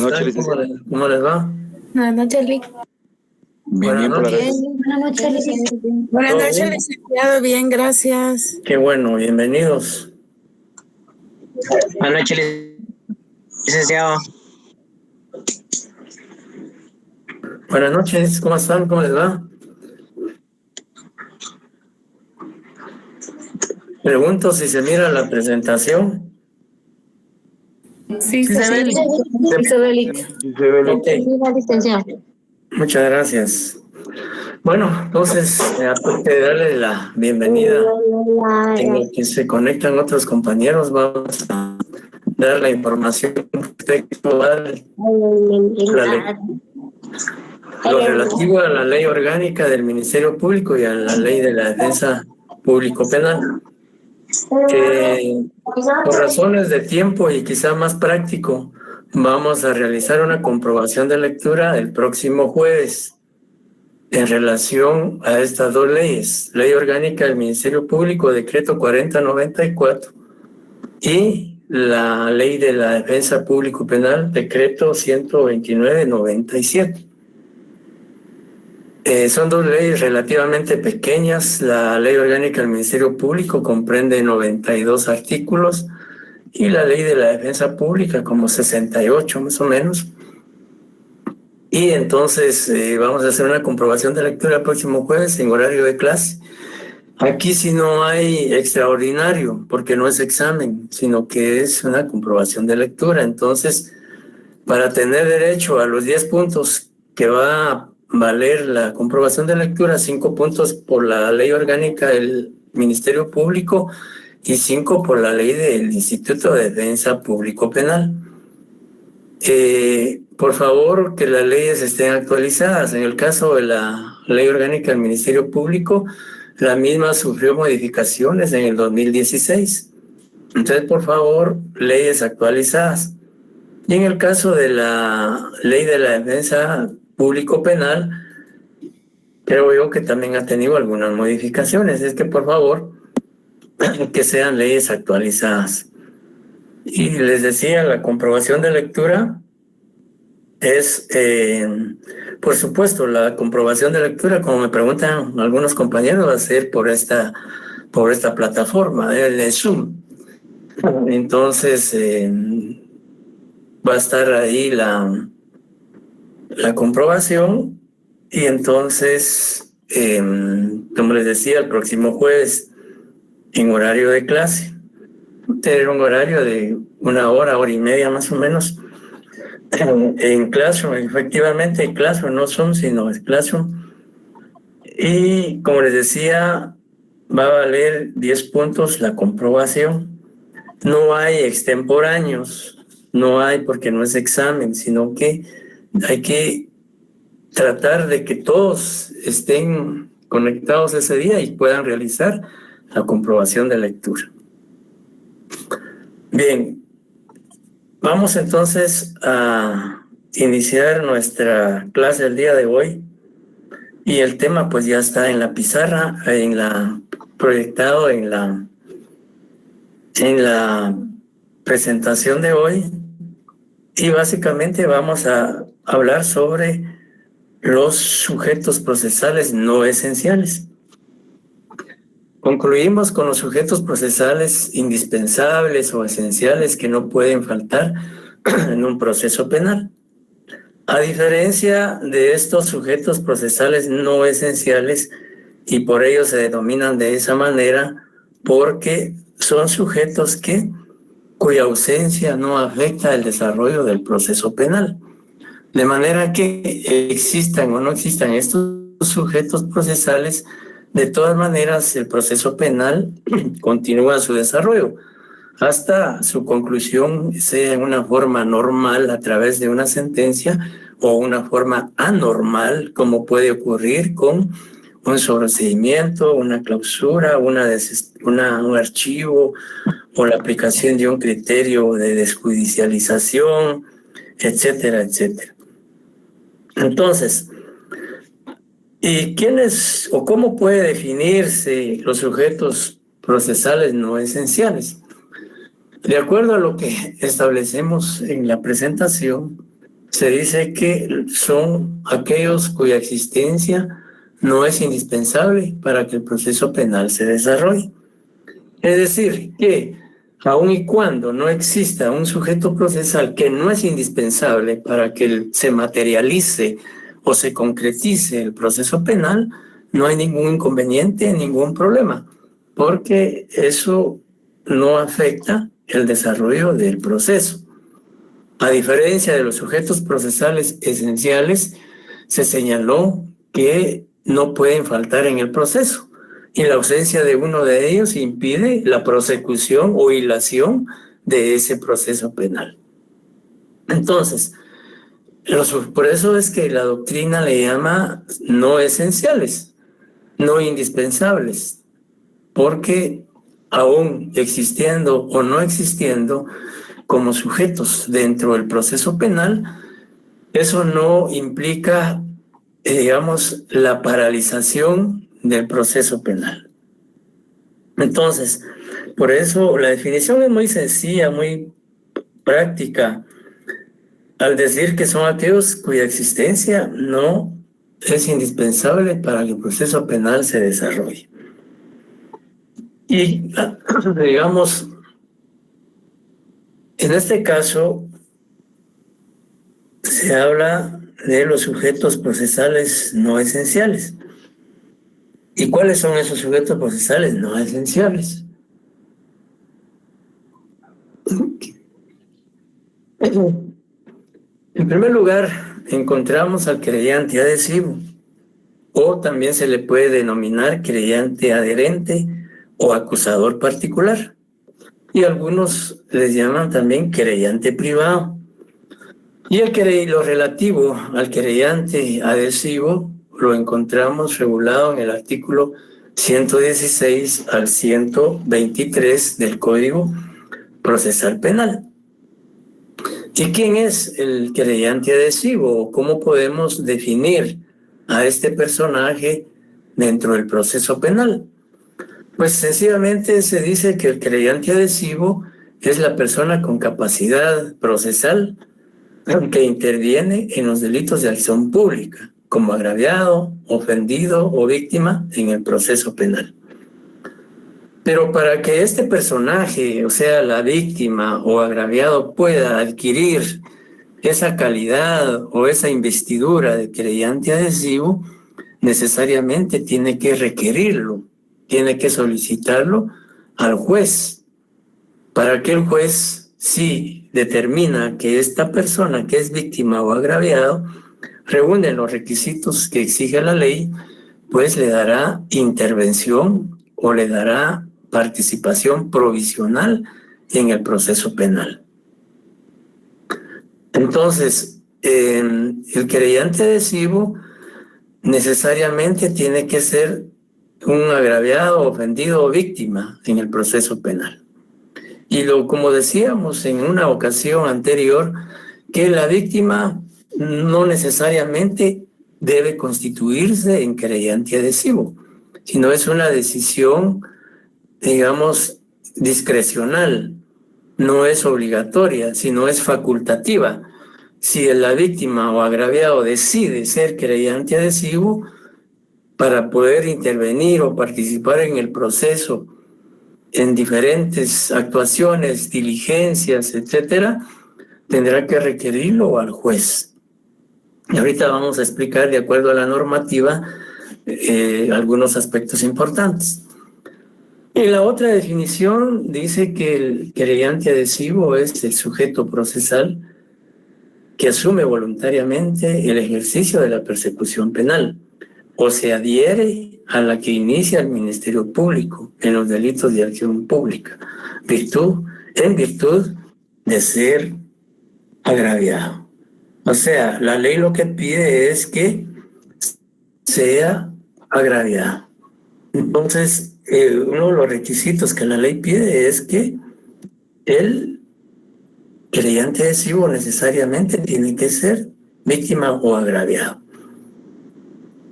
noches, están? licenciado. ¿Cómo les va? Buenas noches, Lic. Bien, bien, por la gracia. Buenas noches, licenciado. Buenas ¿Todo noches, bien? licenciado. Bien, gracias. Qué bueno, bienvenidos. Buenas noches, licenciado. Buenas noches, ¿cómo están? ¿Cómo les va? Pregunto si se mira la presentación. Sí, se ve, Lic. Sí, se ve, Lic. Ok, Licenciado. muchas gracias. Bueno, entonces, aparte de darle la bienvenida en el que se conectan otros compañeros, vamos a dar la información textual, lo relativo a la ley orgánica del Ministerio Público y a la ley de la defensa público penal. Por razones de tiempo y quizá más práctico, vamos a realizar una comprobación de lectura el próximo jueves en relación a estas dos leyes, Ley Orgánica del Ministerio Público, Decreto 4094, y la Ley de la Defensa Público Penal, Decreto 12997. Son dos leyes relativamente pequeñas. La Ley Orgánica del Ministerio Público comprende 92 artículos y la Ley de la Defensa Pública como 68 más o menos. Y entonces vamos a hacer una comprobación de lectura el próximo jueves en horario de clase. Aquí sí no hay extraordinario porque no es examen, sino que es una comprobación de lectura. Entonces, para tener derecho a los 10 puntos que va a valer la comprobación de lectura, 5 puntos por la ley orgánica del Ministerio Público y 5 por la ley del Instituto de Defensa Público Penal. Por favor, que las leyes estén actualizadas. En el caso de la ley orgánica del Ministerio Público, la misma sufrió modificaciones en el 2016. Entonces, por favor, leyes actualizadas. Y en el caso de la ley de la defensa público penal, creo yo que también ha tenido algunas modificaciones. Es que por favor, que sean leyes actualizadas. Y les decía, la comprobación de lectura es, por supuesto, la comprobación de lectura, como me preguntan algunos compañeros, va a ser por esta plataforma, el Zoom. Entonces, va a estar ahí la comprobación y entonces, como les decía, el próximo jueves en horario de clase, tener un horario de 1 hora, hora y media más o menos, en Classroom, efectivamente en Classroom, no Zoom, sino es Classroom. Y como les decía, va a valer 10 puntos la comprobación. No hay extemporáneos, no hay porque no es examen, sino que hay que tratar de que todos estén conectados ese día y puedan realizar la comprobación de lectura. Bien, vamos entonces a iniciar nuestra clase el día de hoy y el tema pues ya está en la pizarra, proyectado en la presentación de hoy, y básicamente vamos a hablar sobre los sujetos procesales no esenciales. Concluimos con los sujetos procesales indispensables o esenciales que no pueden faltar en un proceso penal. A diferencia de estos sujetos procesales no esenciales, y por ello se denominan de esa manera, porque son sujetos cuya ausencia no afecta el desarrollo del proceso penal. De manera que existan o no existan estos sujetos procesales, de todas maneras el proceso penal continúa su desarrollo hasta su conclusión, sea en una forma normal a través de una sentencia o una forma anormal, como puede ocurrir con un sobreseimiento, una clausura, un archivo o la aplicación de un criterio de desjudicialización, etcétera, etcétera. Entonces, ¿y quiénes o cómo puede definirse los sujetos procesales no esenciales? De acuerdo a lo que establecemos en la presentación, se dice que son aquellos cuya existencia no es indispensable para que el proceso penal se desarrolle. Es decir, que aun y cuando no exista un sujeto procesal que no es indispensable para que se materialice o se concretice el proceso penal, no hay ningún inconveniente, ningún problema, porque eso no afecta el desarrollo del proceso. A diferencia de los sujetos procesales esenciales, se señaló que no pueden faltar en el proceso, y la ausencia de uno de ellos impide la prosecución o hilación de ese proceso penal. Entonces, por eso es que la doctrina le llama no esenciales, no indispensables, porque aún existiendo o no existiendo como sujetos dentro del proceso penal, eso no implica, digamos, la paralización del proceso penal. Entonces, por eso la definición es muy sencilla, muy práctica, al decir que son aquellos cuya existencia no es indispensable para que el proceso penal se desarrolle. Y, digamos, en este caso, se habla de los sujetos procesales no esenciales. ¿Y cuáles son esos sujetos procesales no esenciales? En primer lugar, encontramos al creyente adhesivo, o también se le puede denominar creyente adherente o acusador particular. Y algunos les llaman también creyente privado. Y lo relativo al creyente adhesivo lo encontramos regulado en el artículo 116 al 123 del Código Procesal Penal. ¿Y quién es el creyente adhesivo? ¿Cómo podemos definir a este personaje dentro del proceso penal? Pues sencillamente se dice que el creyente adhesivo es la persona con capacidad procesal que interviene en los delitos de acción pública, como agraviado, ofendido o víctima en el proceso penal. Pero para que este personaje, o sea, la víctima o agraviado, pueda adquirir esa calidad o esa investidura de creyente adhesivo, necesariamente tiene que requerirlo, tiene que solicitarlo al juez, para que el juez, si determina que esta persona que es víctima o agraviado reúne los requisitos que exige la ley, pues le dará intervención o le dará participación provisional en el proceso penal. Entonces, el creyente adhesivo necesariamente tiene que ser un agraviado, ofendido o víctima en el proceso penal. Y como decíamos en una ocasión anterior, que la víctima no necesariamente debe constituirse en creyente adhesivo, sino es una decisión, digamos, discrecional, no es obligatoria, sino es facultativa. Si la víctima o agraviado decide ser creyente adhesivo, para poder intervenir o participar en el proceso en diferentes actuaciones, diligencias, etcétera, tendrá que requerirlo al juez. Y ahorita vamos a explicar, de acuerdo a la normativa, algunos aspectos importantes. Y la otra definición dice que el creyente adhesivo es el sujeto procesal que asume voluntariamente el ejercicio de la persecución penal o se adhiere a la que inicia el Ministerio Público en los delitos de acción pública, en virtud de ser agraviado. O sea, la ley lo que pide es que sea agraviado. Entonces, uno de los requisitos que la ley pide es que el creyente adhesivo necesariamente tiene que ser víctima o agraviado.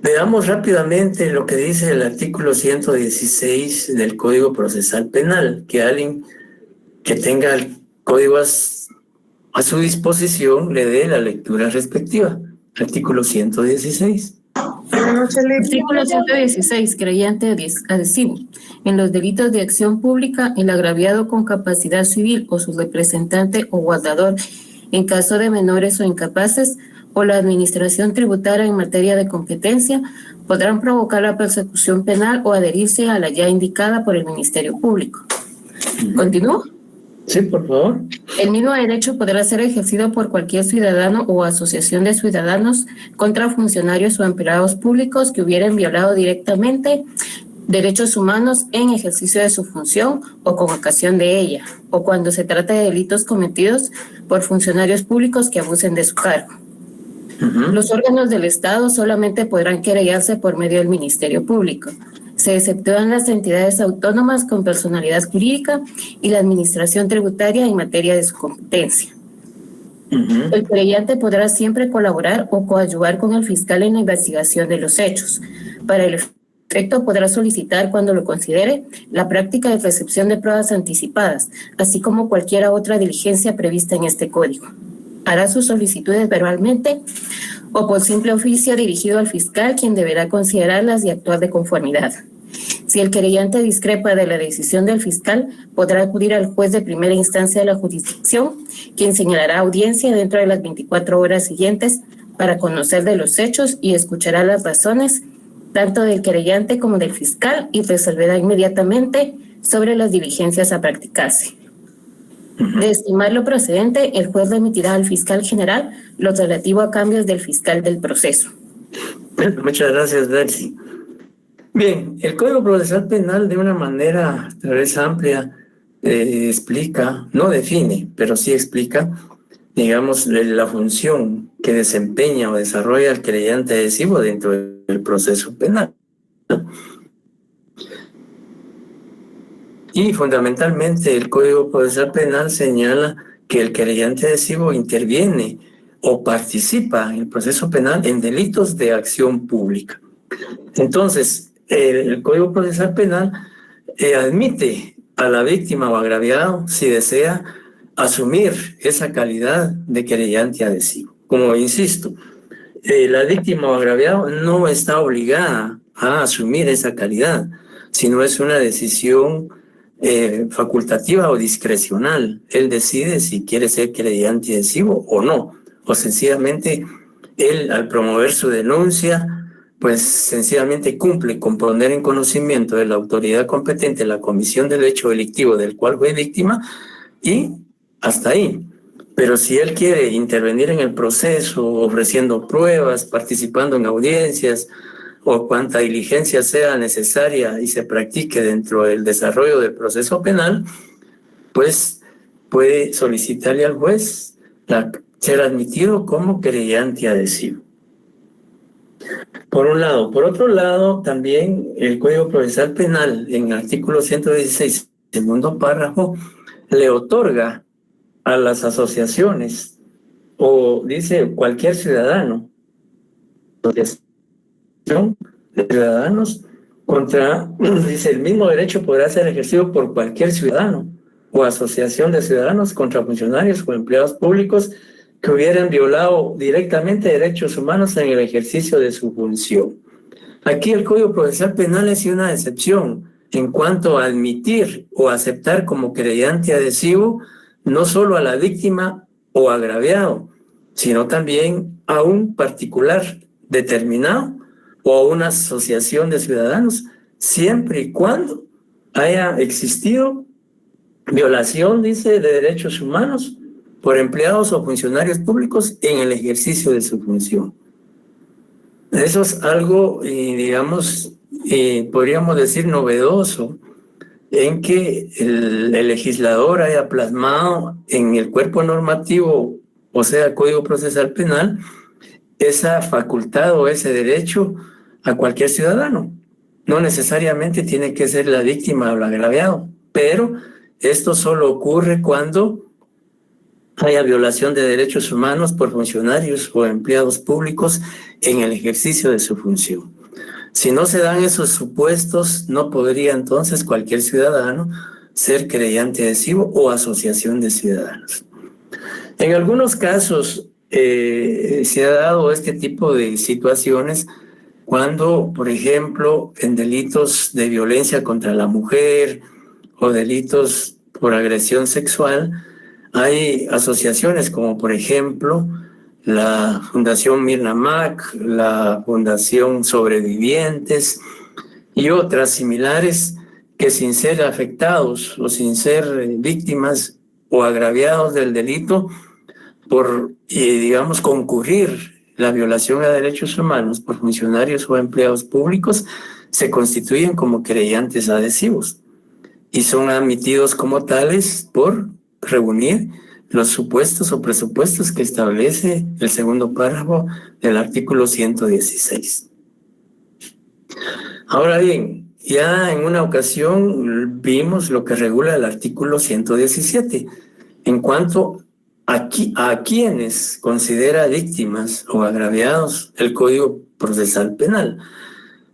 Veamos rápidamente lo que dice el artículo 116 del Código Procesal Penal, que alguien que tenga el código a su disposición le dé la lectura respectiva. Artículo 116. Artículo 116. Creyente adhesivo. En los delitos de acción pública, el agraviado con capacidad civil o su representante o guardador, en caso de menores o incapaces, o la administración tributaria en materia de competencia, podrán provocar la persecución penal o adherirse a la ya indicada por el Ministerio Público. ¿Continúo? Sí, por favor. El mismo derecho podrá ser ejercido por cualquier ciudadano o asociación de ciudadanos contra funcionarios o empleados públicos que hubieran violado directamente derechos humanos en ejercicio de su función o con ocasión de ella, o cuando se trata de delitos cometidos por funcionarios públicos que abusen de su cargo. Los órganos del Estado solamente podrán querellarse por medio del Ministerio Público. Se exceptúan las entidades autónomas con personalidad jurídica y la administración tributaria en materia de su competencia. El querellante podrá siempre colaborar o coadyuvar con el fiscal en la investigación de los hechos. Para el efecto, podrá solicitar, cuando lo considere, la práctica de recepción de pruebas anticipadas, así como cualquier otra diligencia prevista en este código. Hará sus solicitudes verbalmente o por simple oficio dirigido al fiscal, quien deberá considerarlas y actuar de conformidad. Si el querellante discrepa de la decisión del fiscal, podrá acudir al juez de primera instancia de la jurisdicción, quien señalará audiencia dentro de las 24 horas siguientes para conocer de los hechos y escuchará las razones tanto del querellante como del fiscal y resolverá inmediatamente sobre las diligencias a practicarse. De estimar lo procedente, el juez remitirá al fiscal general lo relativo a cambios del fiscal del proceso. Muchas gracias, Darcy. Bien, el Código Procesal Penal de una manera tal vez amplia explica, no define, pero sí explica, digamos, la función que desempeña o desarrolla el querellante adhesivo dentro del proceso penal. Y fundamentalmente el Código Procesal Penal señala que el querellante adhesivo interviene o participa en el proceso penal en delitos de acción pública. Entonces, el Código Procesal Penal admite a la víctima o agraviado, si desea, asumir esa calidad de querellante adhesivo. Como insisto, la víctima o agraviado no está obligada a asumir esa calidad, sino es una decisión facultativa o discrecional. Él decide si quiere ser querellante adhesivo o no, o sencillamente él, al promover su denuncia, pues sencillamente cumple con poner en conocimiento de la autoridad competente la comisión del hecho delictivo del cual fue víctima y hasta ahí. Pero si él quiere intervenir en el proceso, ofreciendo pruebas, participando en audiencias o cuanta diligencia sea necesaria y se practique dentro del desarrollo del proceso penal, pues puede solicitarle al juez ser admitido como querellante adhesivo. Por un lado. Por otro lado, también el Código Procesal Penal, en el artículo 116, segundo párrafo, le otorga a las asociaciones, o dice cualquier ciudadano, asociación de ciudadanos, dice, el mismo derecho podrá ser ejercido por cualquier ciudadano o asociación de ciudadanos contra funcionarios o empleados públicos que hubieran violado directamente derechos humanos en el ejercicio de su función. Aquí el Código Procesal Penal es una excepción en cuanto a admitir o aceptar como querellante adhesivo no solo a la víctima o agraviado, sino también a un particular determinado o a una asociación de ciudadanos, siempre y cuando haya existido violación, dice, de derechos humanos por empleados o funcionarios públicos en el ejercicio de su función. Eso es algo, digamos, podríamos decir novedoso, en que el legislador haya plasmado en el cuerpo normativo, o sea, Código Procesal Penal, esa facultad o ese derecho a cualquier ciudadano. No necesariamente tiene que ser la víctima o el agraviado, pero esto solo ocurre cuando haya violación de derechos humanos por funcionarios o empleados públicos en el ejercicio de su función. Si no se dan esos supuestos, no podría entonces cualquier ciudadano ser querellante adhesivo o asociación de ciudadanos. En algunos casos se ha dado este tipo de situaciones cuando, por ejemplo, en delitos de violencia contra la mujer o delitos por agresión sexual, hay asociaciones como, por ejemplo, la Fundación Mirna Mac, la Fundación Sobrevivientes y otras similares que, sin ser afectados o sin ser víctimas o agraviados del delito, por, digamos, concurrir la violación a derechos humanos por funcionarios o empleados públicos, se constituyen como querellantes adhesivos y son admitidos como tales por reunir los supuestos o presupuestos que establece el segundo párrafo del artículo 116. Ahora bien, ya en una ocasión vimos lo que regula el artículo 117 en cuanto a quienes considera víctimas o agraviados el Código Procesal Penal.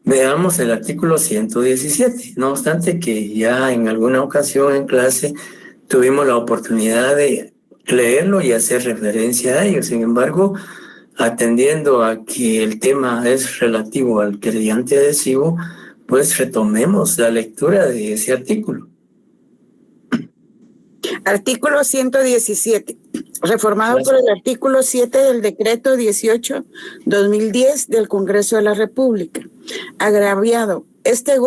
Veamos el artículo 117. No obstante que ya en alguna ocasión en clase tuvimos la oportunidad de leerlo y hacer referencia a ello. Sin embargo, atendiendo a que el tema es relativo al querellante adhesivo, pues retomemos la lectura de ese artículo. Artículo 117, reformado por el artículo 7 del decreto 18/2010 del Congreso de la República. Agraviado. Este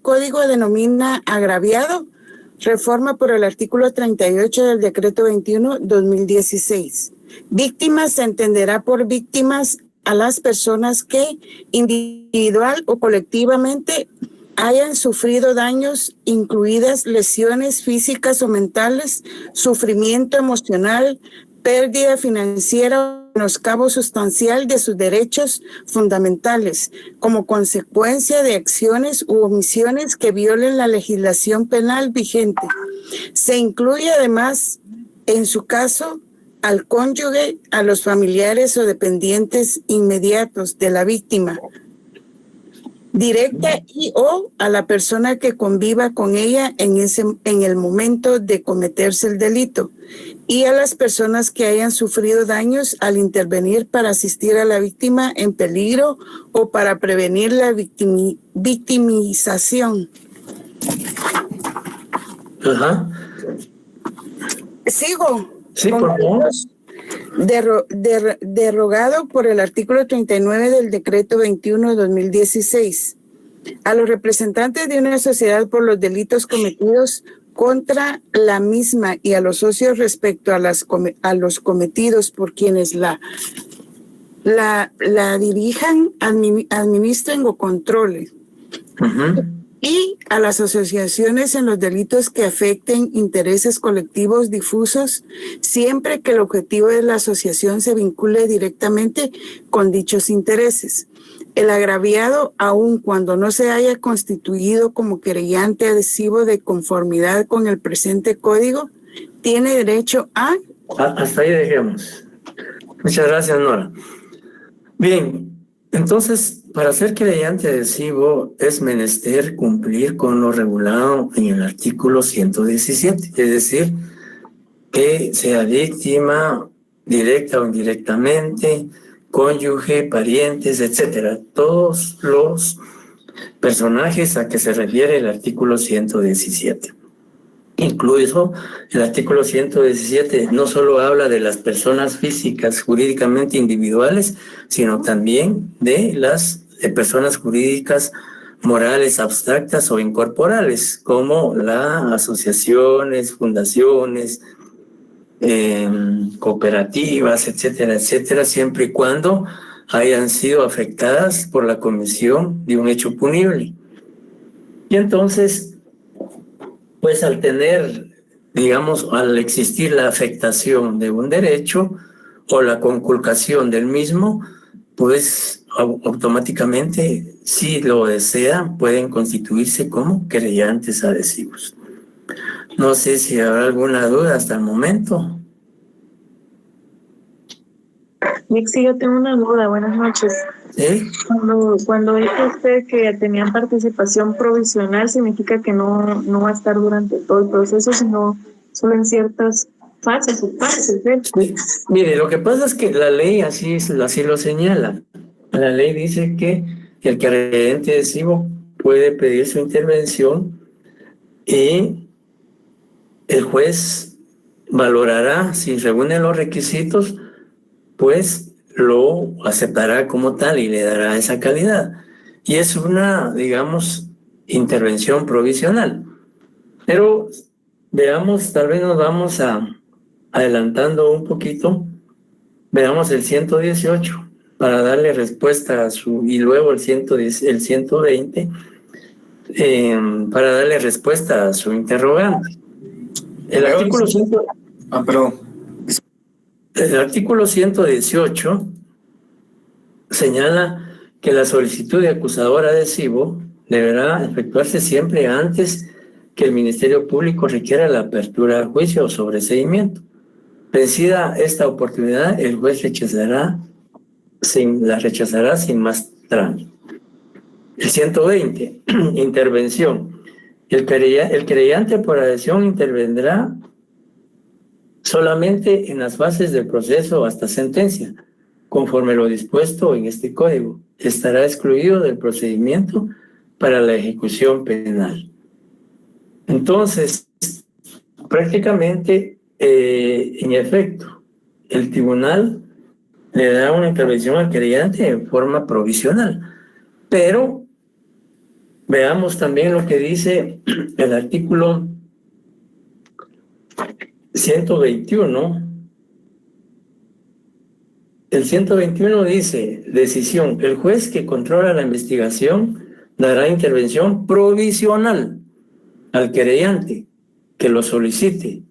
código denomina agraviado, reforma por el artículo 38 del decreto 21/2016. Víctimas se entenderá por víctimas a las personas que individual o colectivamente hayan sufrido daños, incluidas lesiones físicas o mentales, sufrimiento emocional, pérdida financiera o menoscabo sustancial de sus derechos fundamentales, como consecuencia de acciones u omisiones que violen la legislación penal vigente. Se incluye además, en su caso, al cónyuge, a los familiares o dependientes inmediatos de la víctima, directa y o a la persona que conviva con ella en el momento de cometerse el delito, y a las personas que hayan sufrido daños al intervenir para asistir a la víctima en peligro o para prevenir la victimización. Ajá. Sigo. Sí, por favor. Derogado por el artículo 39 del decreto 21/2016. A los representantes de una sociedad por los delitos cometidos contra la misma y a los socios respecto a los cometidos por quienes la dirijan, administren o controlen. Uh-huh. Y a las asociaciones en los delitos que afecten intereses colectivos difusos, siempre que el objetivo de la asociación se vincule directamente con dichos intereses. El agraviado, aun cuando no se haya constituido como querellante adhesivo de conformidad con el presente código, tiene derecho a... Hasta ahí dejemos. Muchas gracias, Nora. Bien, entonces, para ser querellante adhesivo es menester cumplir con lo regulado en el artículo 117, es decir, que sea víctima directa o indirectamente, cónyuge, parientes, etcétera, todos los personajes a que se refiere el artículo 117. Incluso el artículo 117 no solo habla de las personas físicas jurídicamente individuales, sino también de las personas jurídicas morales abstractas o incorporales, como las asociaciones, fundaciones, cooperativas, etcétera, etcétera, siempre y cuando hayan sido afectadas por la comisión de un hecho punible. Y entonces, pues al tener, digamos, al existir la afectación de un derecho o la conculcación del mismo, pues automáticamente, si lo desean, pueden constituirse como querellantes adhesivos. No sé si habrá alguna duda hasta el momento. Sí, yo tengo una duda. Buenas noches. ¿Sí? Cuando dice usted que tenían participación provisional, significa que no va a estar durante todo el proceso, sino solo en ciertas Sí, mire, lo que pasa es que la ley así lo señala. La ley dice que el querellante adhesivo puede pedir su intervención y el juez valorará si reúne los requisitos, pues lo aceptará como tal y le dará esa calidad. Y es una, digamos, intervención provisional. Pero veamos, tal vez nos vamos adelantando un poquito, veamos el 118 para darle respuesta a su, y luego el 120 para darle respuesta a su interrogante. El artículo 118 señala que la solicitud de acusador adhesivo deberá efectuarse siempre antes que el Ministerio Público requiera la apertura al juicio o sobreseimiento. Vencida esta oportunidad, el juez la rechazará sin más trámite. El 120, intervención. El querellante por adhesión intervendrá solamente en las fases del proceso hasta sentencia, conforme lo dispuesto en este código. Estará excluido del procedimiento para la ejecución penal. Entonces, prácticamente, en efecto, el tribunal le da una intervención al querellante en forma provisional, pero veamos también lo que dice el artículo 121. El 121 dice, decisión, el juez que controla la investigación dará intervención provisional al querellante que lo solicite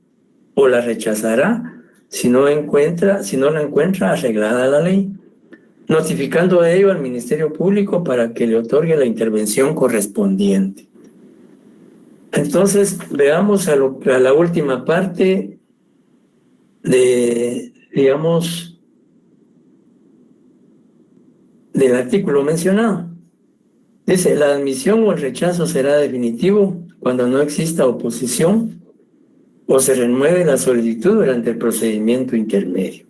o la rechazará si no la encuentra arreglada la ley, notificando a ello al Ministerio Público para que le otorgue la intervención correspondiente. Entonces, veamos a la última parte de, digamos, del artículo mencionado. Dice, la admisión o el rechazo será definitivo cuando no exista oposición o se renueve la solicitud durante el procedimiento intermedio.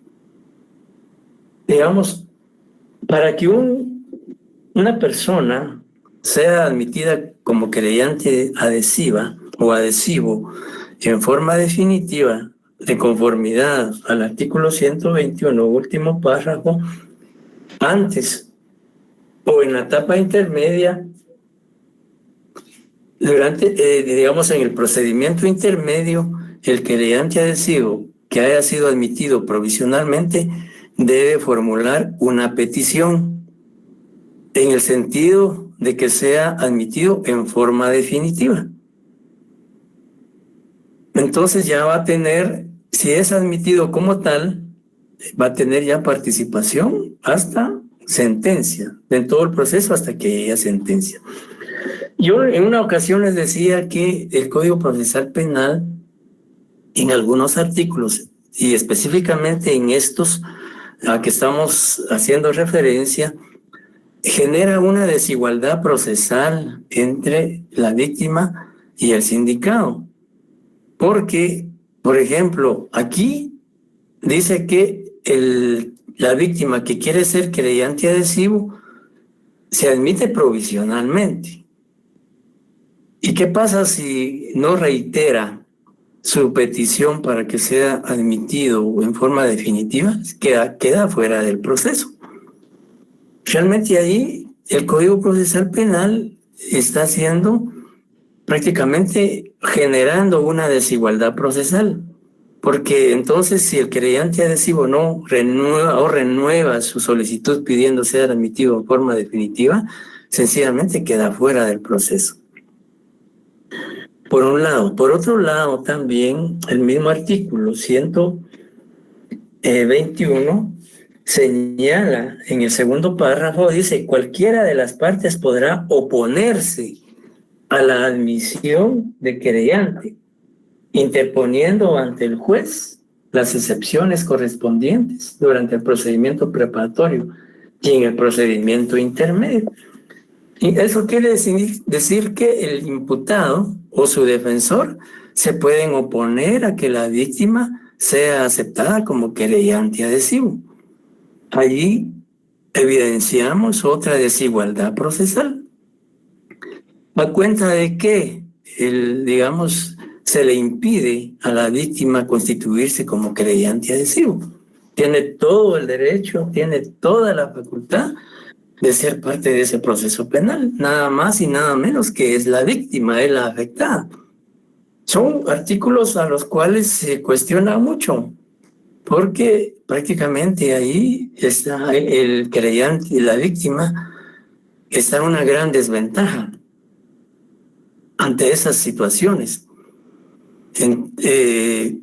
Digamos, para que una persona sea admitida como querellante adhesiva o adhesivo en forma definitiva de conformidad al artículo 121, último párrafo, antes o en la etapa intermedia, digamos en el procedimiento intermedio, el querellante adhesivo que haya sido admitido provisionalmente debe formular una petición en el sentido de que sea admitido en forma definitiva. Entonces ya va a tener, si es admitido como tal, va a tener ya participación hasta sentencia, en todo el proceso hasta que llegue a sentencia. Yo en una ocasión les decía que el Código Procesal Penal, en algunos artículos, y específicamente en estos a que estamos haciendo referencia, genera una desigualdad procesal entre la víctima y el sindicado. Porque, por ejemplo, aquí dice que la víctima que quiere ser querellante adhesivo se admite provisionalmente. ¿Y qué pasa si no reitera su petición para que sea admitido en forma definitiva? Queda fuera del proceso. Realmente ahí el Código Procesal Penal está haciendo prácticamente generando una desigualdad procesal, porque entonces si el querellante adhesivo no renueva su solicitud pidiendo ser admitido en forma definitiva, sencillamente queda fuera del proceso. Por un lado. Por otro lado, también el mismo artículo 121 señala en el segundo párrafo, dice, cualquiera de las partes podrá oponerse a la admisión de querellante, interponiendo ante el juez las excepciones correspondientes durante el procedimiento preparatorio y en el procedimiento intermedio. Y eso quiere decir que el imputado o su defensor se pueden oponer a que la víctima sea aceptada como querellante adhesivo. Allí evidenciamos otra desigualdad procesal. A cuenta de que, se le impide a la víctima constituirse como querellante adhesivo. Tiene todo el derecho, tiene toda la facultad de ser parte de ese proceso penal, nada más y nada menos que es la víctima, es la afectada. Son artículos a los cuales se cuestiona mucho, porque prácticamente ahí está el querellante y la víctima, está en una gran desventaja ante esas situaciones.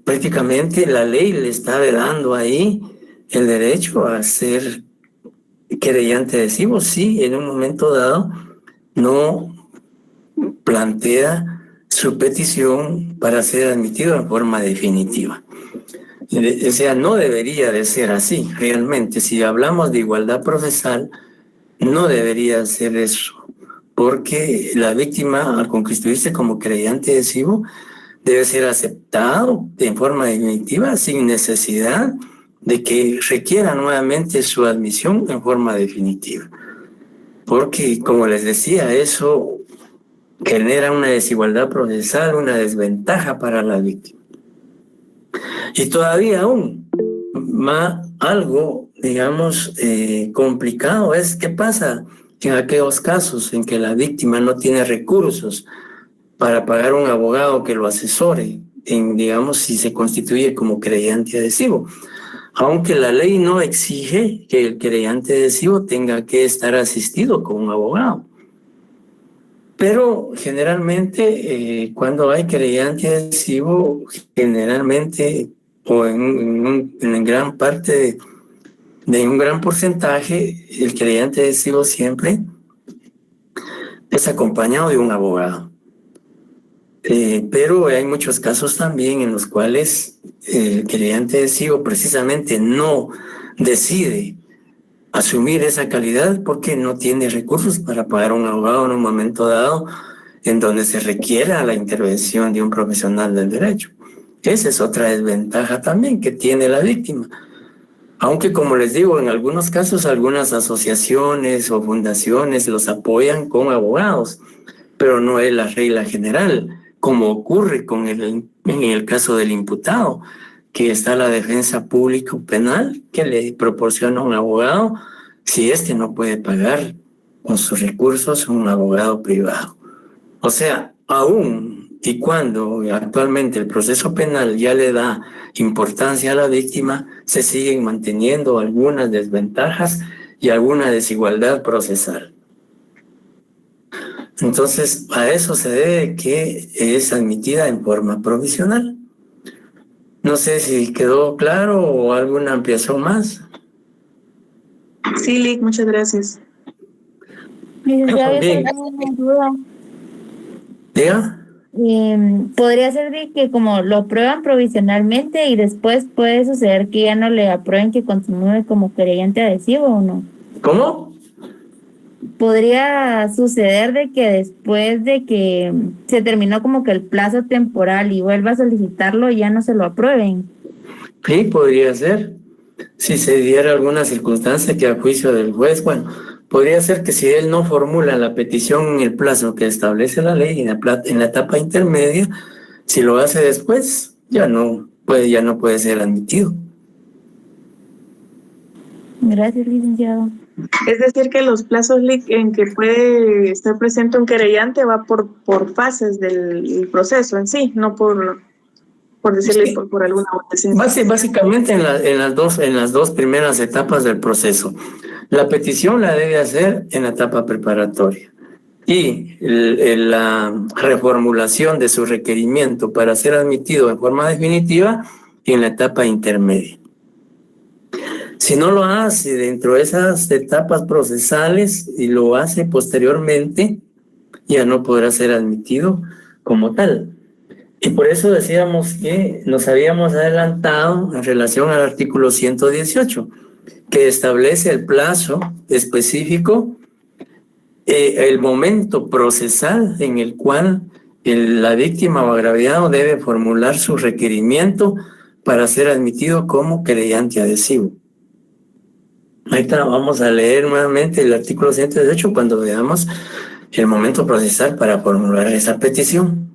Prácticamente la ley le está dando ahí el derecho a ser querellante adhesivo si en un momento dado no plantea su petición para ser admitido en forma definitiva. O sea, no debería de ser así realmente. Si hablamos de igualdad procesal, no debería ser eso, porque la víctima, al constituirse como querellante adhesivo, debe ser aceptado en forma definitiva sin necesidad de que requiera nuevamente su admisión en forma definitiva. Porque, como les decía, eso genera una desigualdad procesal, una desventaja para la víctima. Y todavía aún más algo, complicado es qué pasa en aquellos casos en que la víctima no tiene recursos para pagar un abogado que lo asesore, si se constituye como querellante adhesivo. Aunque la ley no exige que el querellante adhesivo tenga que estar asistido con un abogado. Pero generalmente cuando hay querellante adhesivo, generalmente o en gran parte de un gran porcentaje, el querellante adhesivo siempre es acompañado de un abogado. Pero hay muchos casos también en los cuales el querellante adhesivo precisamente no decide asumir esa calidad porque no tiene recursos para pagar un abogado en un momento dado en donde se requiera la intervención de un profesional del derecho. Esa es otra desventaja también que tiene la víctima. Aunque, como les digo, en algunos casos algunas asociaciones o fundaciones los apoyan con abogados, pero no es la regla general, como ocurre en el caso del imputado, que está la defensa público penal que le proporciona un abogado si éste no puede pagar con sus recursos un abogado privado. O sea, aún y cuando actualmente el proceso penal ya le da importancia a la víctima, se siguen manteniendo algunas desventajas y alguna desigualdad procesal. Entonces, a eso se debe que es admitida en forma provisional. No sé si quedó claro o alguna ampliación más. Sí, Lick, muchas gracias. Licenciado, Bien. yo tengo una duda. ¿Diga? Podría ser de que como lo aprueban provisionalmente y después puede suceder que ya no le aprueben que continúe como querellante adhesivo o no. ¿Cómo? Podría suceder de que después de que se terminó como que el plazo temporal y vuelva a solicitarlo ya no se lo aprueben. Sí, podría ser. Si se diera alguna circunstancia que a juicio del juez, podría ser que si él no formula la petición en el plazo que establece la ley en la etapa intermedia, si lo hace después, ya no puede ser admitido. Gracias, licenciado. Es decir, que los plazos, Lick, en que puede estar presente un querellante va por fases del proceso en sí, no por decirle Sí. por alguna votación. Básicamente en las dos primeras etapas del proceso. La petición la debe hacer en la etapa preparatoria y la reformulación de su requerimiento para ser admitido en forma definitiva en la etapa intermedia. Si no lo hace dentro de esas etapas procesales y lo hace posteriormente, ya no podrá ser admitido como tal. Y por eso decíamos que nos habíamos adelantado en relación al artículo 118, que establece el plazo específico, el momento procesal en el cual la víctima o agraviado debe formular su requerimiento para ser admitido como querellante adhesivo. Ahorita vamos a leer nuevamente el artículo 118 cuando veamos el momento procesal para formular esa petición.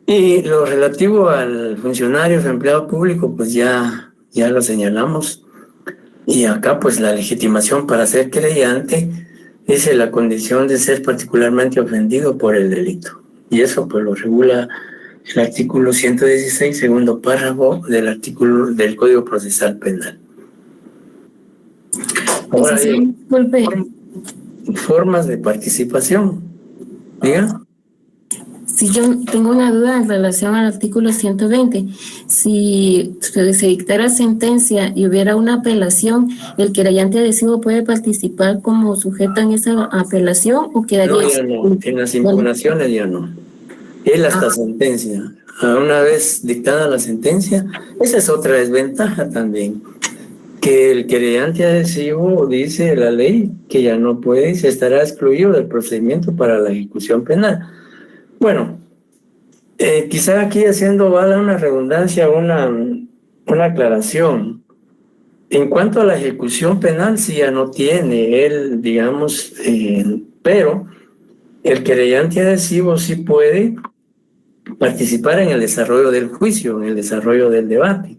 Y lo relativo al funcionario o empleado público, pues ya lo señalamos. Y acá, pues la legitimación para ser querellante dice la condición de ser particularmente ofendido por el delito. Y eso pues lo regula el artículo 116, segundo párrafo del artículo del Código Procesal Penal. Ahora, Disculpe. formas de participación. ¿Diga? Si yo tengo una duda en relación al artículo 120, si se dictara sentencia y hubiera una apelación, ¿el querellante adhesivo puede participar como sujeto en esa apelación o quedaría? No, ya no. En las impugnaciones ya no. Él hasta sentencia. Una vez dictada la sentencia, esa es otra desventaja también, que el querellante adhesivo, dice la ley, que ya no puede y se estará excluido del procedimiento para la ejecución penal. Bueno, quizá aquí haciendo una redundancia, una aclaración. En cuanto a la ejecución penal, sí ya no tiene él, digamos, pero el querellante adhesivo sí puede participar en el desarrollo del juicio, en el desarrollo del debate.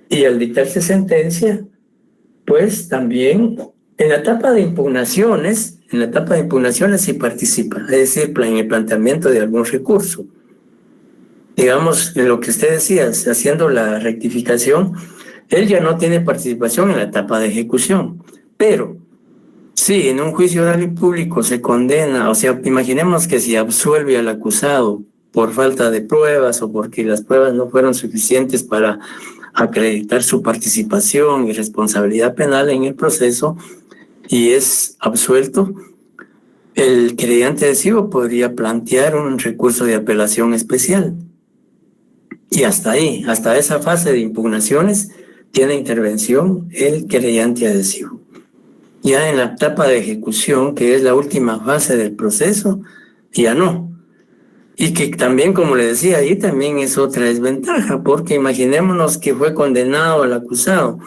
Y al dictarse sentencia, pues también en la etapa de impugnaciones sí participa, es decir, en el planteamiento de algún recurso. Digamos, en lo que usted decía, haciendo la rectificación, él ya no tiene participación en la etapa de ejecución, pero sí, en un juicio oral y público se condena, o sea, imaginemos que si absuelve al acusado por falta de pruebas o porque las pruebas no fueron suficientes para acreditar su participación y responsabilidad penal en el proceso y es absuelto, el querellante adhesivo podría plantear un recurso de apelación especial. Y hasta ahí, hasta esa fase de impugnaciones, tiene intervención el querellante adhesivo. Ya en la etapa de ejecución, que es la última fase del proceso, ya no. Y que también, como le decía, ahí también es otra desventaja, porque imaginémonos que fue condenado el acusado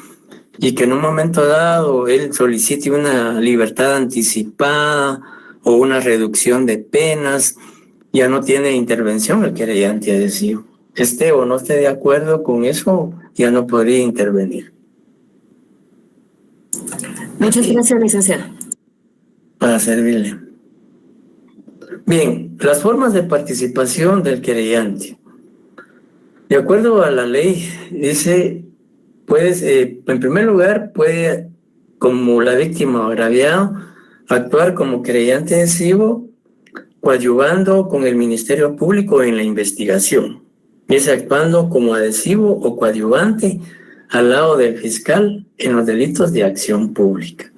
y que en un momento dado él solicite una libertad anticipada o una reducción de penas, ya no tiene intervención el querellante adhesivo. Esté o no esté de acuerdo con eso, ya no podría intervenir. Muchas gracias, licenciado. Para servirle. Bien, las formas de participación del querellante. De acuerdo a la ley, dice, en primer lugar, puede, como la víctima o agraviado, actuar como querellante adhesivo, coadyuvando con el Ministerio Público en la investigación. Dice, actuando como adhesivo o coadyuvante al lado del fiscal en los delitos de acción pública.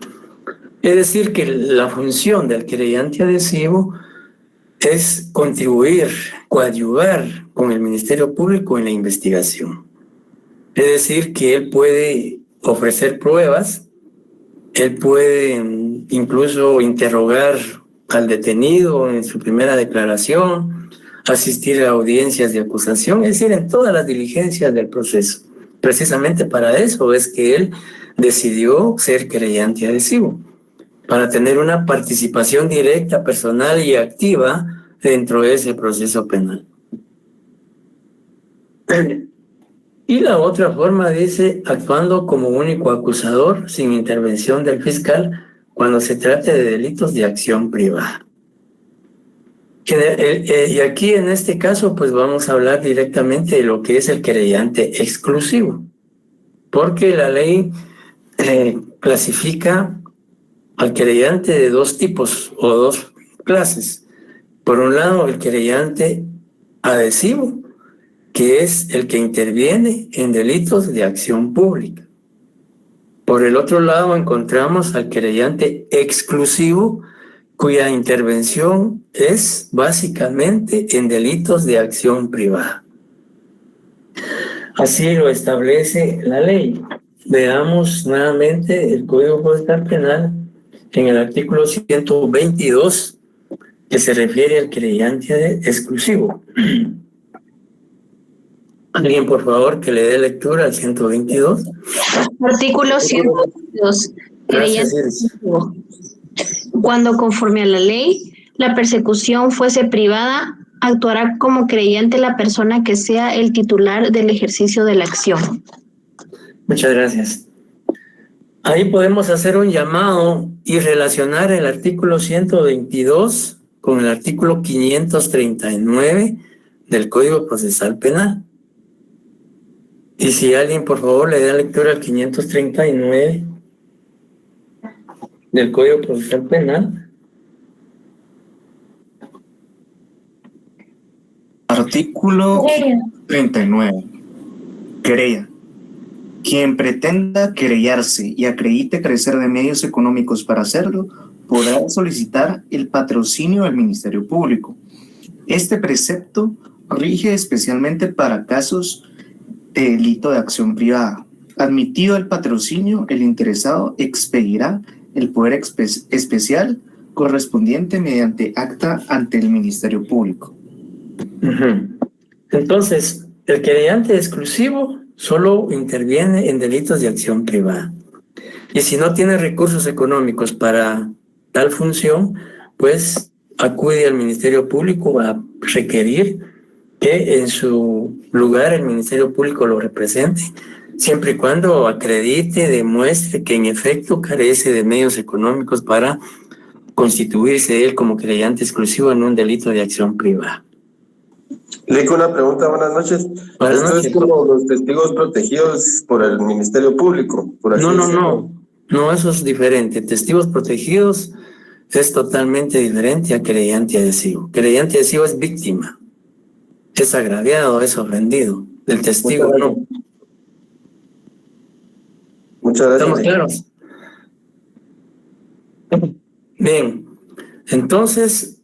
Es decir, que la función del querellante adhesivo es contribuir, coadyuvar con el Ministerio Público en la investigación. Es decir, que él puede ofrecer pruebas, él puede incluso interrogar al detenido en su primera declaración, asistir a audiencias de acusación, es decir, en todas las diligencias del proceso. Precisamente para eso es que él decidió ser querellante adhesivo, para tener una participación directa, personal y activa dentro de ese proceso penal. Y la otra forma dice, actuando como único acusador sin intervención del fiscal cuando se trate de delitos de acción privada. Y aquí en este caso pues vamos a hablar directamente de lo que es el querellante exclusivo, porque la ley clasifica al querellante de dos tipos o dos clases. Por un lado, el querellante adhesivo, que es el que interviene en delitos de acción pública. Por el otro lado, encontramos al querellante exclusivo, cuya intervención es básicamente en delitos de acción privada. Así lo establece la ley. Veamos nuevamente el Código Procesal Penal en el artículo 122, que se refiere al querellante exclusivo. Alguien, por favor, que le dé lectura al 122. Artículo 122. Gracias, Iris. Cuando conforme a la ley, la persecución fuese privada, actuará como creyente la persona que sea el titular del ejercicio de la acción. Muchas gracias. Ahí podemos hacer un llamado y relacionar el artículo 122 con el artículo 539 del Código Procesal Penal. Y si alguien, por favor, le da lectura al 539 del Código Procesal Penal. Artículo 39. Querella. Quien pretenda querellarse y acredite carecer de medios económicos para hacerlo, podrá solicitar el patrocinio del Ministerio Público. Este precepto rige especialmente para casos de delito de acción privada. Admitido el patrocinio, el interesado expedirá el poder especial correspondiente mediante acta ante el Ministerio Público. Entonces, el querellante exclusivo solo interviene en delitos de acción privada. Y si no tiene recursos económicos para tal función, pues acude al Ministerio Público a requerir que en su lugar el Ministerio Público lo represente, siempre y cuando acredite, demuestre que en efecto carece de medios económicos para constituirse él como querellante exclusivo en un delito de acción privada. Lic, una pregunta, buenas noches. Buenas Esto noches. es como los testigos protegidos por el Ministerio Público, por así decirlo. No, eso es diferente. Testigos protegidos es totalmente diferente a querellante adhesivo. Querellante adhesivo es víctima, es agraviado, es ofendido. El testigo no. Muchas gracias. ¿Estamos claros? Bien, entonces,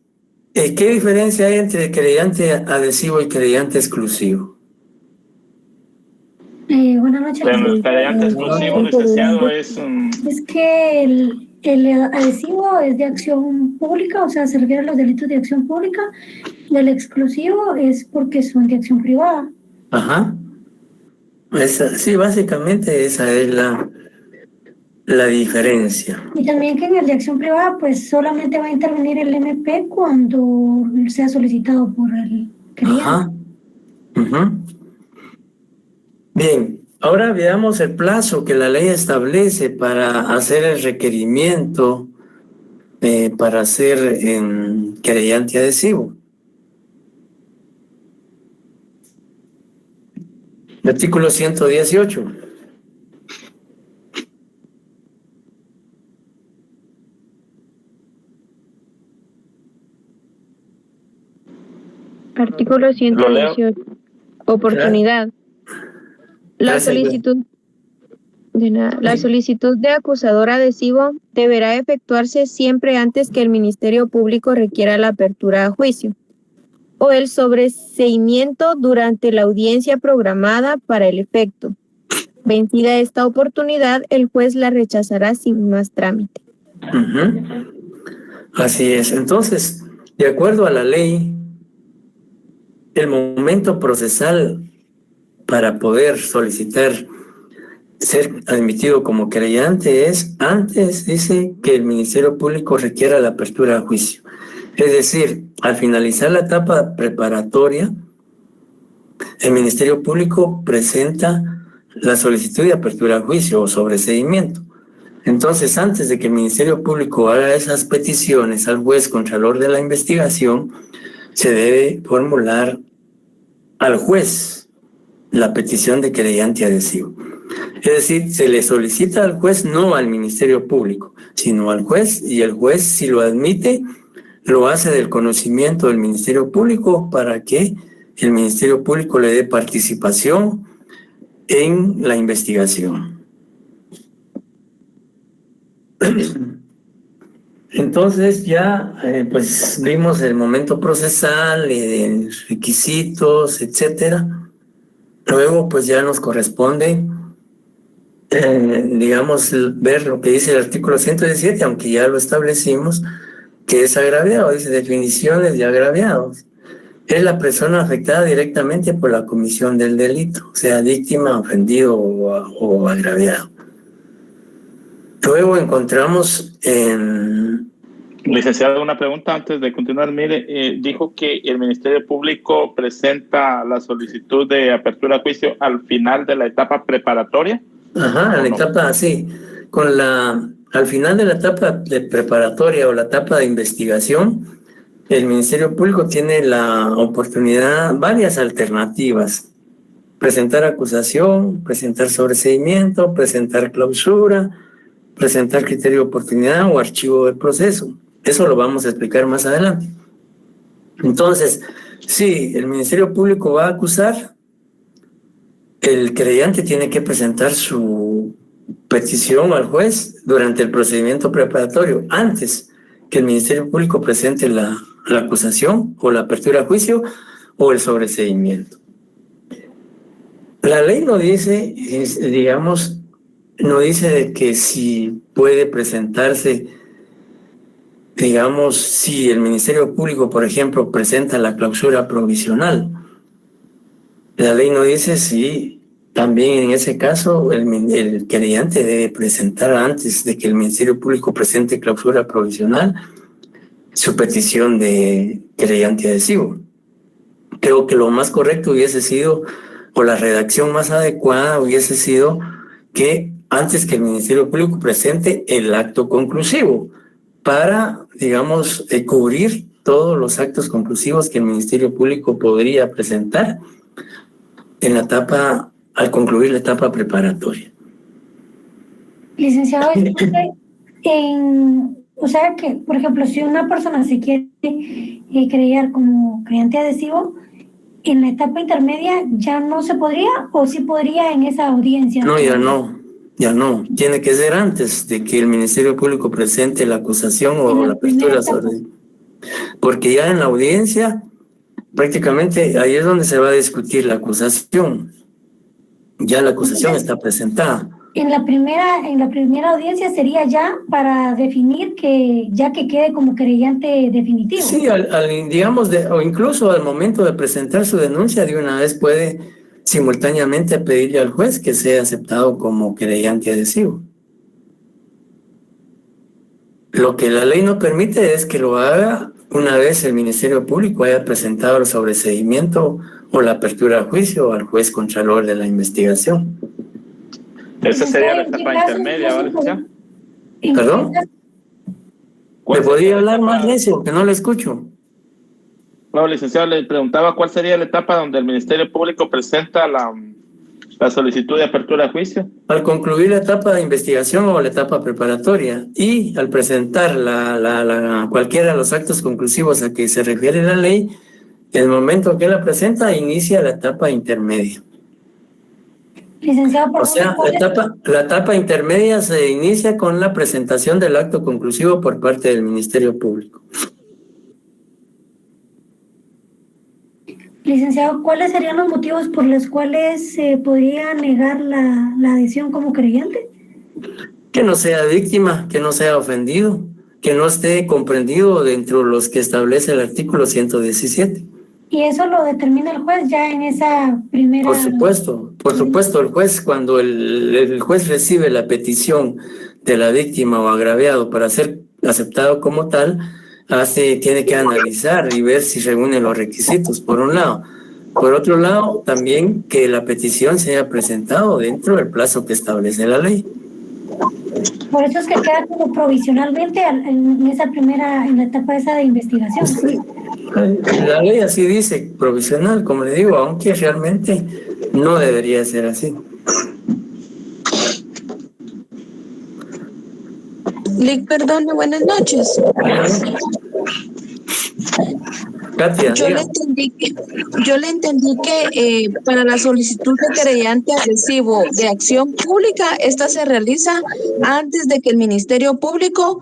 ¿qué diferencia hay entre querellante adhesivo y querellante exclusivo? Buenas noches. Bueno, el querellante exclusivo, licenciado, es un... Es que el adhesivo es de acción pública, o sea, se refiere a los delitos de acción pública, y el exclusivo es porque son de acción privada. Ajá. Sí, básicamente esa es la diferencia. Y también que en el de acción privada, pues solamente va a intervenir el MP cuando sea solicitado por el querellante. Ajá. Bien, ahora veamos el plazo que la ley establece para hacer el requerimiento para ser querellante adhesivo. Artículo 118. Artículo 118. Oportunidad. La solicitud de acusador adhesivo deberá efectuarse siempre antes que el Ministerio Público requiera la apertura a juicio o el sobreseimiento durante la audiencia programada para el efecto. Vencida esta oportunidad, el juez la rechazará sin más trámite. Así es. Entonces, de acuerdo a la ley, el momento procesal para poder solicitar ser admitido como querellante es antes, dice, que el Ministerio Público requiera la apertura a juicio. Es decir, al finalizar la etapa preparatoria, el Ministerio Público presenta la solicitud de apertura a juicio o sobreseimiento. Entonces, antes de que el Ministerio Público haga esas peticiones al juez contralor de la investigación, se debe formular al juez la petición de querellante adhesivo. Es decir, se le solicita al juez, no al Ministerio Público, sino al juez, y el juez, si lo admite, lo hace del conocimiento del Ministerio Público para que el Ministerio Público le dé participación en la investigación. Entonces ya pues vimos el momento procesal, requisitos, etcétera. Luego pues ya nos corresponde digamos ver lo que dice el artículo 117, aunque ya lo establecimos, que es agraviado, dice definiciones de agraviados. es la persona afectada directamente por la comisión del delito, sea víctima, ofendido o agraviado. Luego encontramos en... Licenciado, una pregunta antes de continuar. Mire, dijo que el Ministerio Público presenta la solicitud de apertura a juicio al final de la etapa preparatoria. Ajá, la etapa, sí. Al final de la etapa de preparatoria o la etapa de investigación, el Ministerio Público tiene la oportunidad, varias alternativas. Presentar acusación, presentar sobreseimiento, presentar clausura, presentar criterio de oportunidad o archivo del proceso. Eso lo vamos a explicar más adelante. Entonces, si el Ministerio Público va a acusar, el querellante tiene que presentar su petición al juez durante el procedimiento preparatorio, antes que el Ministerio Público presente la acusación o la apertura a juicio o el sobreseimiento. La ley no dice, no dice de que si puede presentarse, digamos, si el Ministerio Público, por ejemplo, presenta la clausura provisional. La ley no dice si también en ese caso el querellante debe presentar antes de que el Ministerio Público presente clausura provisional su petición de querellante adhesivo. Creo que lo más correcto hubiese sido, o la redacción más adecuada hubiese sido que antes que el Ministerio Público presente el acto conclusivo para, digamos, cubrir todos los actos conclusivos que el Ministerio Público podría presentar en la etapa, al concluir la etapa preparatoria. Licenciado, o sea que, por ejemplo, si una persona se quiere querellar como creyente adhesivo, en la etapa intermedia ya no se podría, o sí podría en esa audiencia. No, ya no. Tiene que ser antes de que el Ministerio Público presente la acusación o la apertura sobre... Porque ya en la audiencia, prácticamente ahí es donde se va a discutir la acusación. Ya la acusación está presentada. En la primera audiencia sería ya para definir que quede como querellante definitivo. Sí, digamos, o incluso al momento de presentar su denuncia, de una vez puede simultáneamente pedirle al juez que sea aceptado como querellante adhesivo. Lo que la ley no permite es que lo haga una vez el Ministerio Público haya presentado el sobreseimiento o la apertura a juicio al juez contralor de la investigación. Esa sería la etapa intermedia, ¿vale? ¿Perdón? ¿Me podría hablar más recio? Que no le escucho. No, licenciado, le preguntaba cuál sería la etapa donde el Ministerio Público presenta la solicitud de apertura a juicio. Al concluir la etapa de investigación o la etapa preparatoria y al presentar cualquiera de los actos conclusivos a que se refiere la ley, en el momento que la presenta, inicia la etapa intermedia. Licenciado, o sea, la etapa intermedia se inicia con la presentación del acto conclusivo por parte del Ministerio Público. Licenciado, ¿cuáles serían los motivos por los cuales se podría negar la adhesión como creyente? Que no sea víctima, que no sea ofendido, que no esté comprendido dentro de los que establece el artículo 117. ¿Y eso lo determina el juez ya en esa primera...? Por supuesto, el juez, cuando el juez recibe la petición de la víctima o agraviado para ser aceptado como tal, tiene que analizar y ver si reúne los requisitos, por un lado. Por otro lado, también que la petición sea presentado dentro del plazo que establece la ley. Por eso es que queda como provisionalmente en la etapa esa de investigación. Sí. La ley así dice, provisional, como le digo, aunque realmente no debería ser así. Lic, perdone, buenas noches. Katia, yo le entendí que para la solicitud de querellante adhesivo de acción pública, esta se realiza antes de que el Ministerio Público...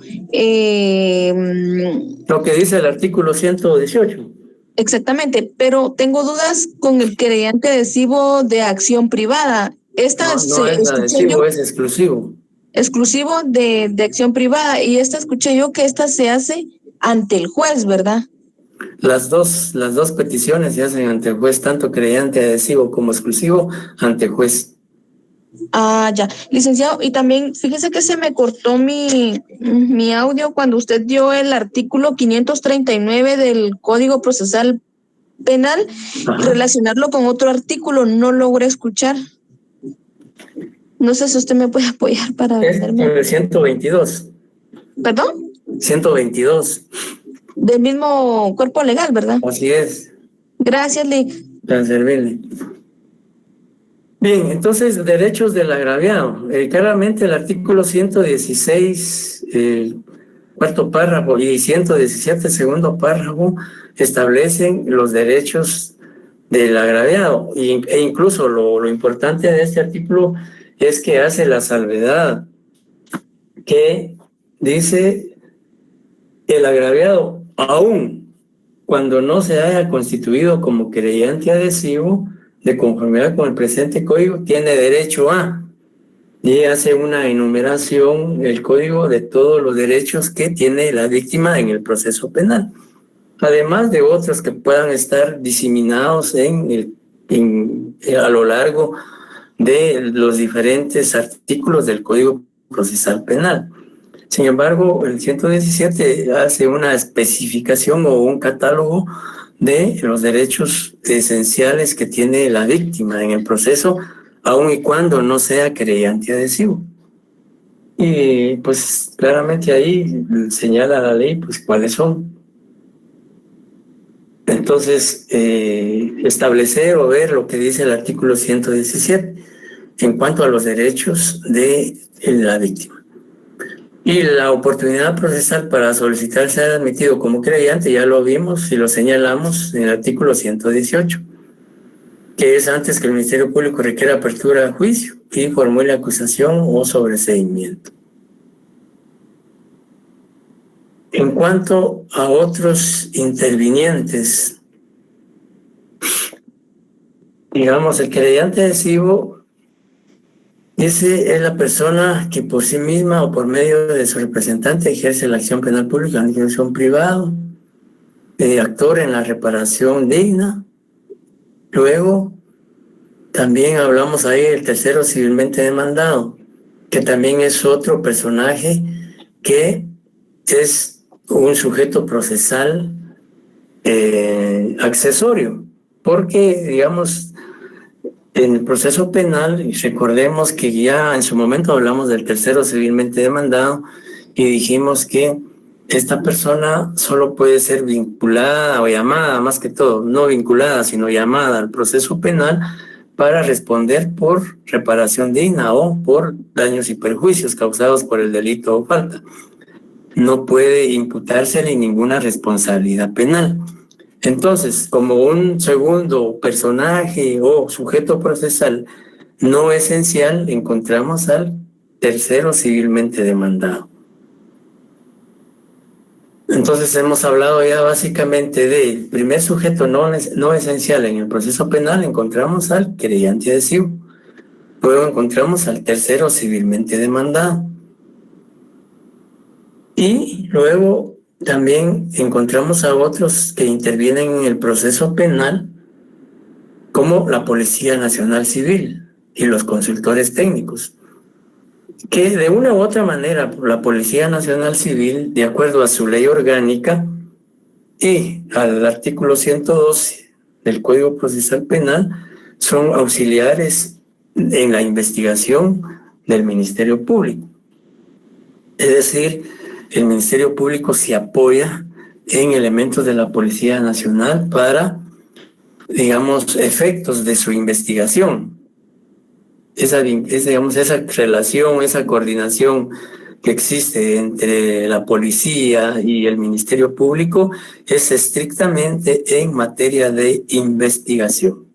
lo que dice el artículo 118. Exactamente, pero tengo dudas con el querellante adhesivo de acción privada. No es adhesivo, es exclusivo. Exclusivo de acción privada, y escuché yo que esta se hace ante el juez, ¿verdad? Las dos peticiones se hacen ante el juez, tanto creyente adhesivo como exclusivo ante el juez. Ah, ya. Licenciado, y también fíjese que se me cortó mi audio cuando usted dio el artículo 539 del Código Procesal Penal y relacionarlo con otro artículo, no logré escuchar. No sé si usted me puede apoyar para verme. El 122. ¿Perdón? 122. Del mismo cuerpo legal, ¿verdad? Así es. Gracias, Lic. Para servirle. Bien, entonces, derechos del agraviado. Claramente el artículo 116, cuarto párrafo, y 117, segundo párrafo, establecen los derechos del agraviado. E incluso lo importante de este artículo es que hace la salvedad que dice el agraviado, aún cuando no se haya constituido como creyente adhesivo, de conformidad con el presente código, tiene derecho a, y hace una enumeración el código de todos los derechos que tiene la víctima en el proceso penal, además de otros que puedan estar diseminados a lo largo de los diferentes artículos del Código Procesal Penal. Sin embargo, el 117 hace una especificación o un catálogo de los derechos esenciales que tiene la víctima en el proceso, aun y cuando no sea creyente adhesivo. Y pues claramente ahí señala la ley pues cuáles son. Entonces, establecer o ver lo que dice el artículo 117 en cuanto a los derechos de la víctima. Y la oportunidad procesal para solicitar ser admitido como creyente, ya lo vimos y lo señalamos en el artículo 118, que es antes que el Ministerio Público requiera apertura a juicio y formule acusación o sobreseimiento. En cuanto a otros intervinientes, digamos, el creyente adhesivo ese es la persona que por sí misma o por medio de su representante ejerce la acción penal pública en la acción privada, actor en la reparación digna. Luego, también hablamos ahí del tercero civilmente demandado, que también es otro personaje que es un sujeto procesal accesorio, porque, digamos, en el proceso penal, recordemos que ya en su momento hablamos del tercero civilmente demandado y dijimos que esta persona solo puede ser vinculada o llamada, más que todo, no vinculada, sino llamada al proceso penal para responder por reparación digna o por daños y perjuicios causados por el delito o falta. No puede imputársele ninguna responsabilidad penal. Entonces, como un segundo personaje o sujeto procesal no esencial, encontramos al tercero civilmente demandado. Entonces, hemos hablado ya básicamente del primer sujeto no esencial en el proceso penal, encontramos al creyente adhesivo. Luego encontramos al tercero civilmente demandado. Y luego también encontramos a otros que intervienen en el proceso penal, como la Policía Nacional Civil y los consultores técnicos, que de una u otra manera la Policía Nacional Civil, de acuerdo a su ley orgánica y al artículo 112 del Código Procesal Penal, son auxiliares en la investigación del Ministerio Público. Es decir, el Ministerio Público se apoya en elementos de la Policía Nacional para, digamos, efectos de su investigación. Esa relación, esa coordinación que existe entre la policía y el Ministerio Público es estrictamente en materia de investigación.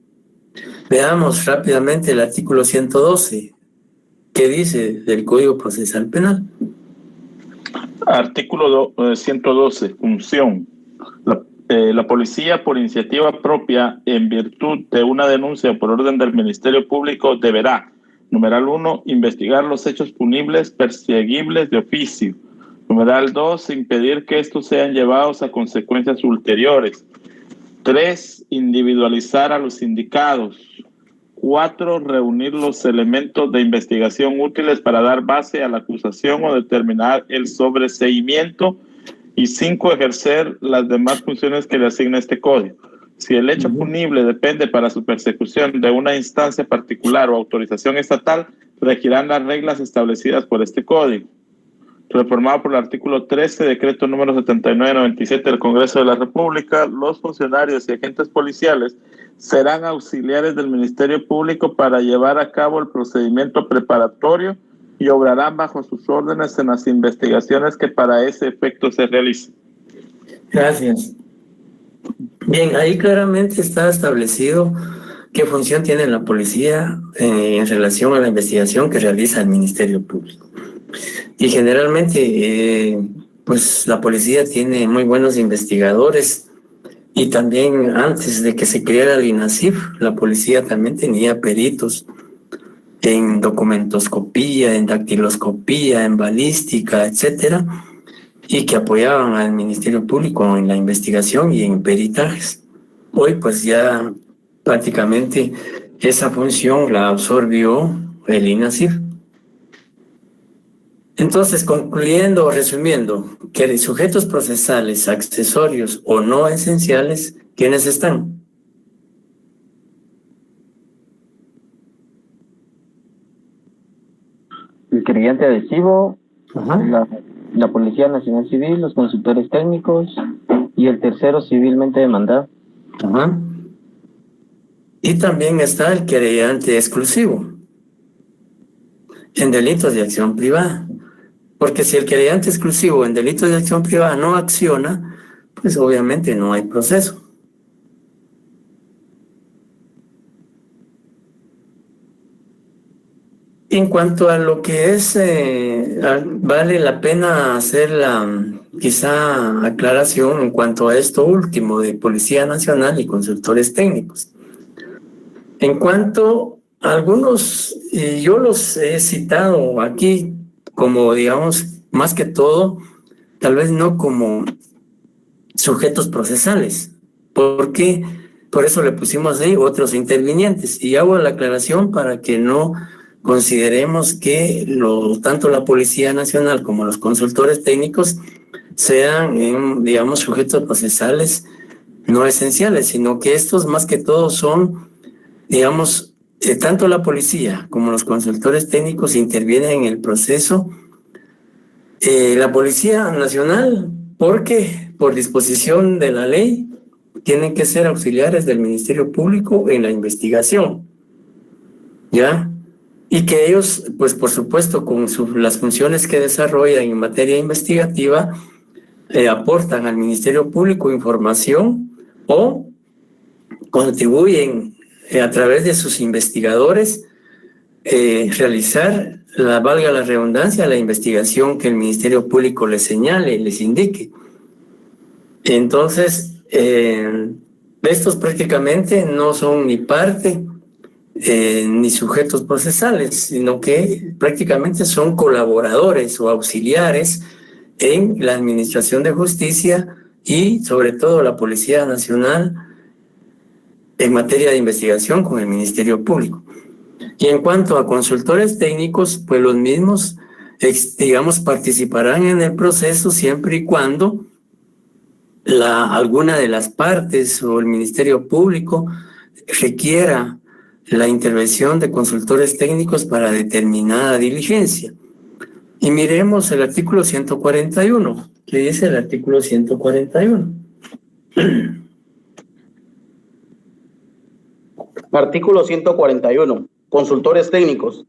Veamos rápidamente el artículo 112, que dice del Código Procesal Penal. Artículo 112, función. La policía, por iniciativa propia, en virtud de una denuncia por orden del Ministerio Público, deberá, numeral 1, investigar los hechos punibles perseguibles de oficio. Numeral 2, impedir que estos sean llevados a consecuencias ulteriores. 3, individualizar a los indicados. 4, reunir los elementos de investigación útiles para dar base a la acusación o determinar el sobreseimiento. Y 5, ejercer las demás funciones que le asigna este código. Si el hecho punible depende para su persecución de una instancia particular o autorización estatal, regirán las reglas establecidas por este código. Reformado por el artículo 13, decreto número 7997 del Congreso de la República, los funcionarios y agentes policiales serán auxiliares del Ministerio Público para llevar a cabo el procedimiento preparatorio y obrarán bajo sus órdenes en las investigaciones que para ese efecto se realicen. Gracias. Bien, ahí claramente está establecido qué función tiene la policía en relación a la investigación que realiza el Ministerio Público. Y generalmente, pues la policía tiene muy buenos investigadores, y también antes de que se creara el INASIF, la policía también tenía peritos en documentoscopía, en dactiloscopía, en balística, etcétera, y que apoyaban al Ministerio Público en la investigación y en peritajes. Hoy pues ya prácticamente esa función la absorbió el INASIF. Entonces, concluyendo o resumiendo, que de sujetos procesales, accesorios o no esenciales, ¿quiénes están? El creyente adhesivo, la Policía Nacional Civil, los consultores técnicos y el tercero civilmente demandado. Ajá. Y también está el querellante exclusivo en delitos de acción privada. Porque si el querellante exclusivo en delitos de acción privada no acciona, pues obviamente no hay proceso. En cuanto a lo que es, vale la pena hacer la quizá aclaración en cuanto a esto último de Policía Nacional y consultores técnicos. En cuanto a algunos, yo los he citado aquí como, digamos, más que todo, tal vez no como sujetos procesales, porque por eso le pusimos ahí otros intervinientes. Y hago la aclaración para que no consideremos que tanto la Policía Nacional como los consultores técnicos sean, digamos, sujetos procesales no esenciales, sino que estos más que todo son, digamos, tanto la policía como los consultores técnicos intervienen en el proceso. La Policía Nacional, porque por disposición de la ley, tienen que ser auxiliares del Ministerio Público en la investigación, ¿ya? Y que ellos, pues por supuesto, con las funciones que desarrollan en materia investigativa, aportan al Ministerio Público información o contribuyen a través de sus investigadores realizar, valga la redundancia, la investigación que el Ministerio Público les señale, les indique. Entonces, estos prácticamente no son ni parte ni sujetos procesales, sino que prácticamente son colaboradores o auxiliares en la Administración de Justicia y sobre todo la Policía Nacional en materia de investigación con el Ministerio Público. Y en cuanto a consultores técnicos, pues los mismos, digamos, participarán en el proceso siempre y cuando alguna de las partes o el Ministerio Público requiera la intervención de consultores técnicos para determinada diligencia. Y miremos el artículo 141. ¿Qué dice el artículo 141? Artículo 141. Consultores técnicos.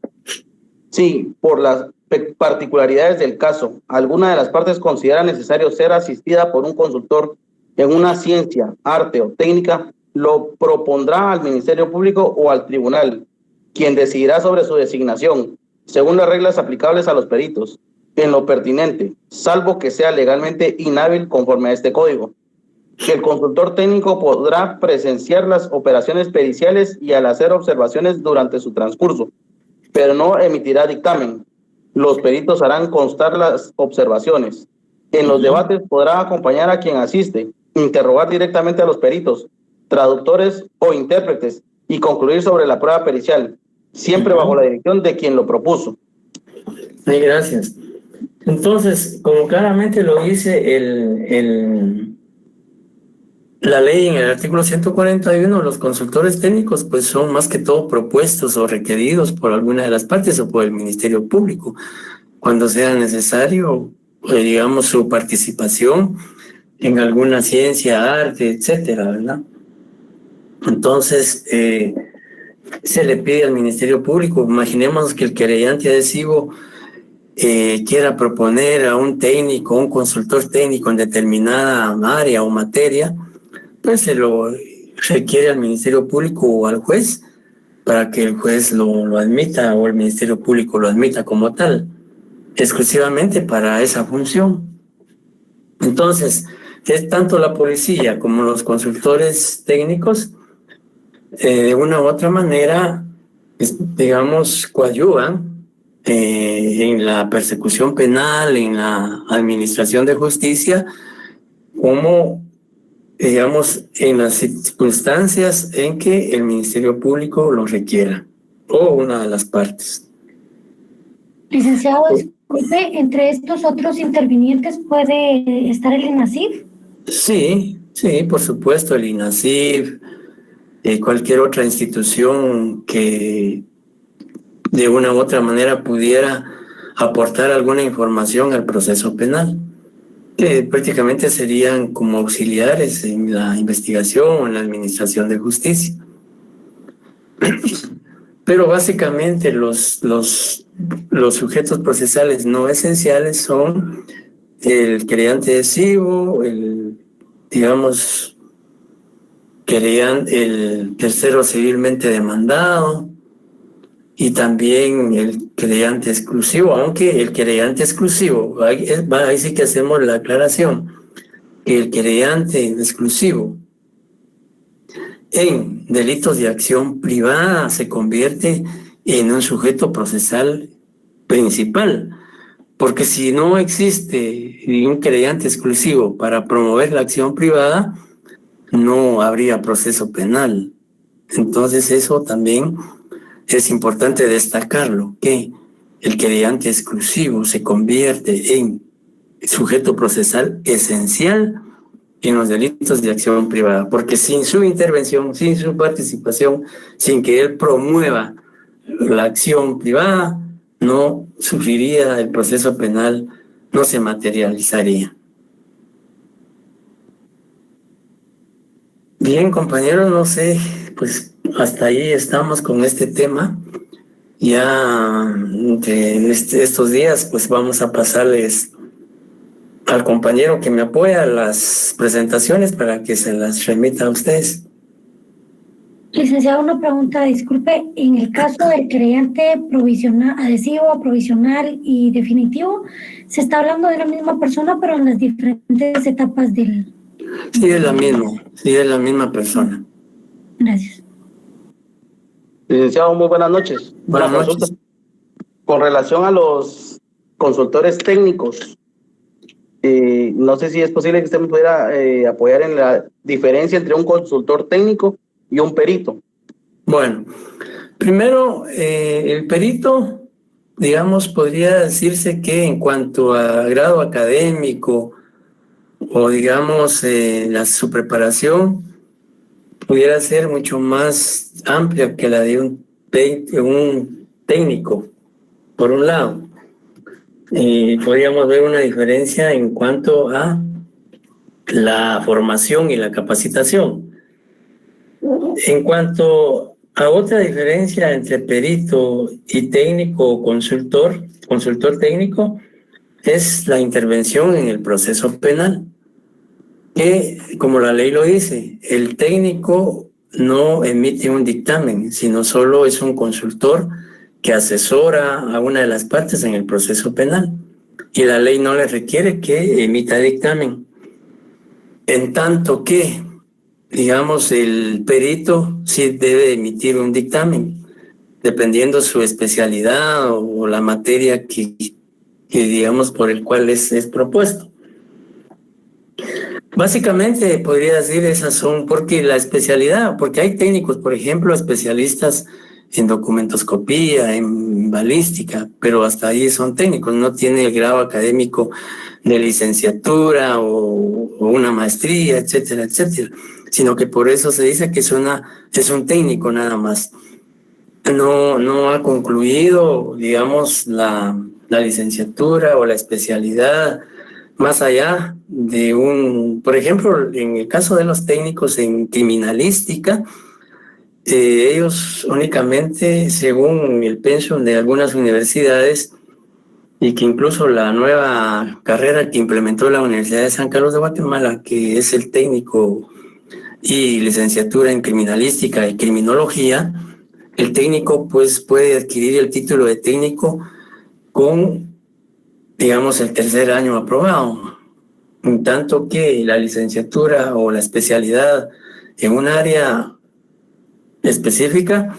Si, por las particularidades del caso, alguna de las partes considera necesario ser asistida por un consultor en una ciencia, arte o técnica, lo propondrá al Ministerio Público o al tribunal, quien decidirá sobre su designación, según las reglas aplicables a los peritos, en lo pertinente, salvo que sea legalmente inhábil conforme a este código. Que el consultor técnico podrá presenciar las operaciones periciales y al hacer observaciones durante su transcurso, pero no emitirá dictamen. Los peritos harán constar las observaciones. En los debates podrá acompañar a quien asiste, interrogar directamente a los peritos, traductores o intérpretes y concluir sobre la prueba pericial, siempre bajo la dirección de quien lo propuso. Sí, gracias. Entonces, como claramente lo dice la ley en el artículo 141, los consultores técnicos pues son más que todo propuestos o requeridos por alguna de las partes o por el Ministerio Público, cuando sea necesario, digamos, su participación en alguna ciencia, arte, etcétera, ¿verdad? Entonces, se le pide al Ministerio Público, imaginemos que el querellante adhesivo quiera proponer a un técnico, un consultor técnico en determinada área o materia, pues se lo requiere al Ministerio Público o al juez para que el juez lo admita o el Ministerio Público lo admita como tal, exclusivamente para esa función. Entonces, es tanto la policía como los consultores técnicos de una u otra manera, digamos, coadyuvan en la persecución penal, en la administración de justicia, como, digamos, en las circunstancias en que el Ministerio Público lo requiera, o una de las partes. Licenciado, disculpe, ¿entre estos otros intervinientes puede estar el INASIF? Sí, por supuesto, el INASIF, cualquier otra institución que de una u otra manera pudiera aportar alguna información al proceso penal, que prácticamente serían como auxiliares en la investigación o en la administración de justicia. Pero básicamente los sujetos procesales no esenciales son el querellante adhesivo, el tercero civilmente demandado, y también el querellante exclusivo, aunque el querellante exclusivo, ahí sí que hacemos la aclaración, que el querellante exclusivo en delitos de acción privada se convierte en un sujeto procesal principal, porque si no existe un querellante exclusivo para promover la acción privada, no habría proceso penal. Entonces eso también es importante destacarlo, que el querellante exclusivo se convierte en sujeto procesal esencial en los delitos de acción privada, porque sin su intervención, sin su participación, sin que él promueva la acción privada, no sufriría el proceso penal, no se materializaría. Bien, compañeros, no sé, pues hasta ahí estamos con este tema. Ya de estos días, pues vamos a pasarles al compañero que me apoya las presentaciones para que se las remita a ustedes. Licenciado, una pregunta, disculpe, en el caso del querellante provisional, adhesivo, provisional y definitivo, se está hablando de la misma persona, pero en las diferentes etapas del... Sí, es la misma persona. Gracias. Licenciado, muy buenas noches. Buenas noches. Con relación a los consultores técnicos, no sé si es posible que usted me pudiera apoyar en la diferencia entre un consultor técnico y un perito. Bueno, primero, el perito, digamos, podría decirse que en cuanto a grado académico o, digamos, su preparación pudiera ser mucho más amplia que la de un técnico, por un lado. Podríamos ver una diferencia en cuanto a la formación y la capacitación. En cuanto a otra diferencia entre perito y técnico o consultor técnico, es la intervención en el proceso penal, que, como la ley lo dice, el técnico no emite un dictamen, sino solo es un consultor que asesora a una de las partes en el proceso penal, y la ley no le requiere que emita dictamen. En tanto que, digamos, el perito sí debe emitir un dictamen, dependiendo su especialidad o la materia que digamos por el cual es propuesto. Básicamente podría decir esas son, porque la especialidad, porque hay técnicos, por ejemplo, especialistas en documentoscopía, en balística, pero hasta ahí son técnicos, no tiene el grado académico de licenciatura o una maestría, etcétera, etcétera, sino que por eso se dice que es un técnico nada más. No ha concluido, digamos, la licenciatura o la especialidad más allá de por ejemplo, en el caso de los técnicos en criminalística, ellos únicamente, según el pensum de algunas universidades, y que incluso la nueva carrera que implementó la Universidad de San Carlos de Guatemala, que es el técnico y licenciatura en criminalística y criminología, el técnico pues puede adquirir el título de técnico con, digamos, el tercer año aprobado, en tanto que la licenciatura o la especialidad en un área específica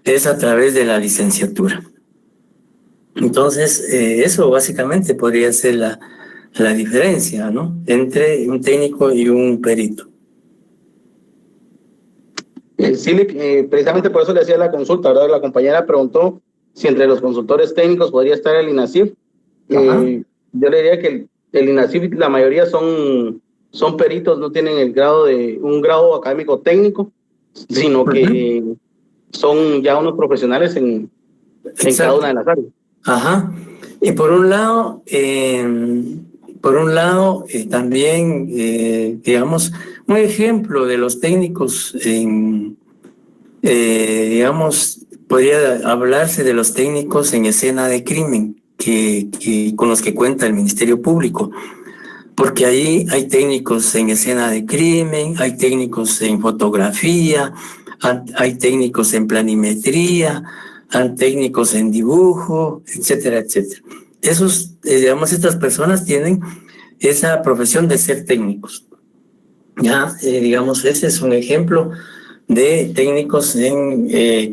es a través de la licenciatura. Entonces, eso básicamente podría ser la diferencia, ¿no?, entre un técnico y un perito. Sí, precisamente por eso le hacía la consulta, ¿verdad? La compañera preguntó si entre los consultores técnicos podría estar el INACIF. Yo le diría que el INACIF, la mayoría son peritos, no tienen un grado académico técnico, sino que son ya unos profesionales en cada una de las áreas. Ajá. Y por un lado también, digamos, un ejemplo de los técnicos digamos, podría hablarse de los técnicos en escena de crimen con los que cuenta el Ministerio Público, porque ahí hay técnicos en escena de crimen, hay técnicos en fotografía, hay técnicos en planimetría, hay técnicos en dibujo, etcétera, etcétera. Digamos, estas personas tienen esa profesión de ser técnicos. Ya, digamos, ese es un ejemplo de técnicos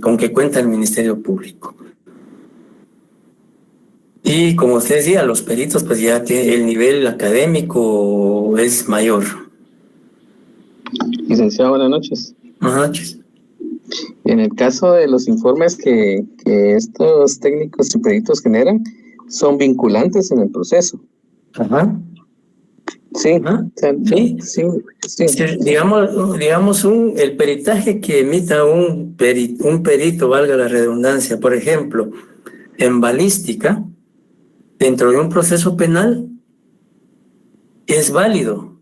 con que cuenta el Ministerio Público. Y como usted decía, los peritos, pues ya el nivel académico es mayor. Licenciado, buenas noches. Buenas noches. En el caso de los informes que estos técnicos y peritos generan, son vinculantes en el proceso. Ajá. Sí. Ajá. Sí. Digamos el peritaje que emita un perito, valga la redundancia, por ejemplo, en balística, dentro de un proceso penal, es válido,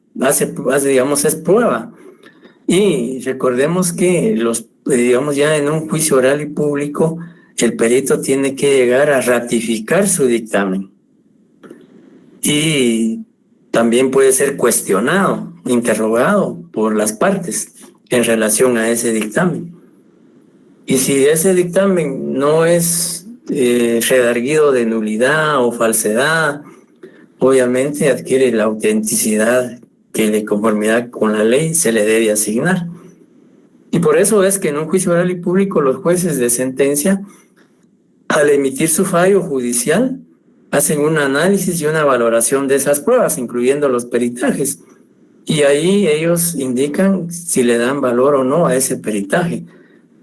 digamos, es prueba. Y recordemos que digamos, ya en un juicio oral y público, el perito tiene que llegar a ratificar su dictamen. Y también puede ser cuestionado, interrogado por las partes en relación a ese dictamen. Y si ese dictamen no es redarguido de nulidad o falsedad, obviamente adquiere la autenticidad que de conformidad con la ley se le debe asignar. Y por eso es que en un juicio oral y público los jueces de sentencia, al emitir su fallo judicial, hacen un análisis y una valoración de esas pruebas, incluyendo los peritajes. Y ahí ellos indican si le dan valor o no a ese peritaje,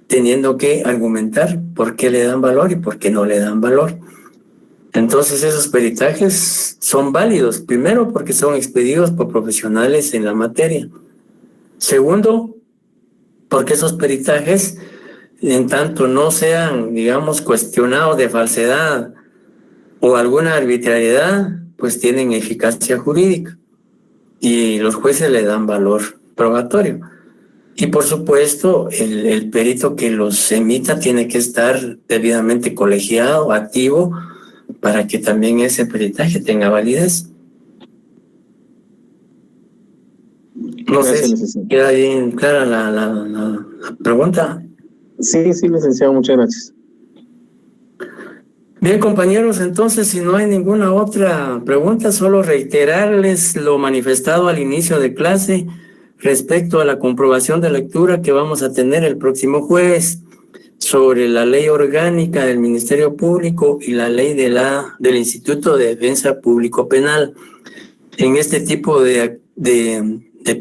teniendo que argumentar por qué le dan valor y por qué no le dan valor. Entonces esos peritajes son válidos, primero porque son expedidos por profesionales en la materia. Segundo, porque esos peritajes, en tanto no sean, digamos, cuestionados de falsedad o alguna arbitrariedad, pues tienen eficacia jurídica y los jueces le dan valor probatorio. Y por supuesto, el perito que los emita tiene que estar debidamente colegiado, activo, para que también ese peritaje tenga validez. No sé si queda bien clara la pregunta. Sí, licenciado, muchas gracias. Bien, compañeros, entonces, si no hay ninguna otra pregunta, solo reiterarles lo manifestado al inicio de clase respecto a la comprobación de lectura que vamos a tener el próximo jueves. sobre la ley orgánica del Ministerio Público y la ley del Instituto de Defensa Público Penal. En este tipo de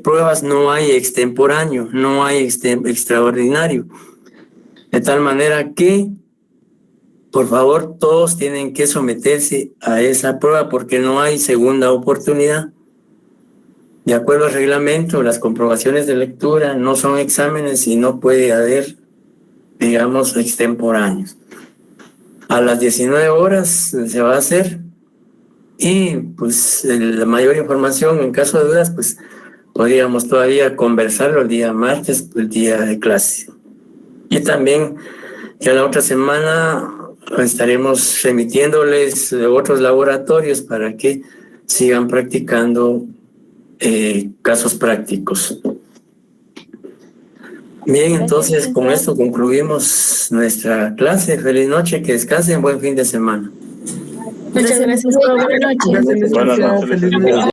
pruebas no hay extemporáneo, no hay extraordinario. De tal manera que, por favor, todos tienen que someterse a esa prueba porque no hay segunda oportunidad. De acuerdo al reglamento, las comprobaciones de lectura no son exámenes y no puede haber, digamos, extemporáneos. A las 19 horas se va a hacer y pues la mayor información, en caso de dudas, pues podríamos todavía conversarlo el día martes, el día de clase. Y también ya la otra semana estaremos remitiéndoles otros laboratorios para que sigan practicando casos prácticos. Bien, entonces con esto concluimos nuestra clase. Feliz noche, que descansen, buen fin de semana. Muchas gracias. Buenas noches. Buenas noches.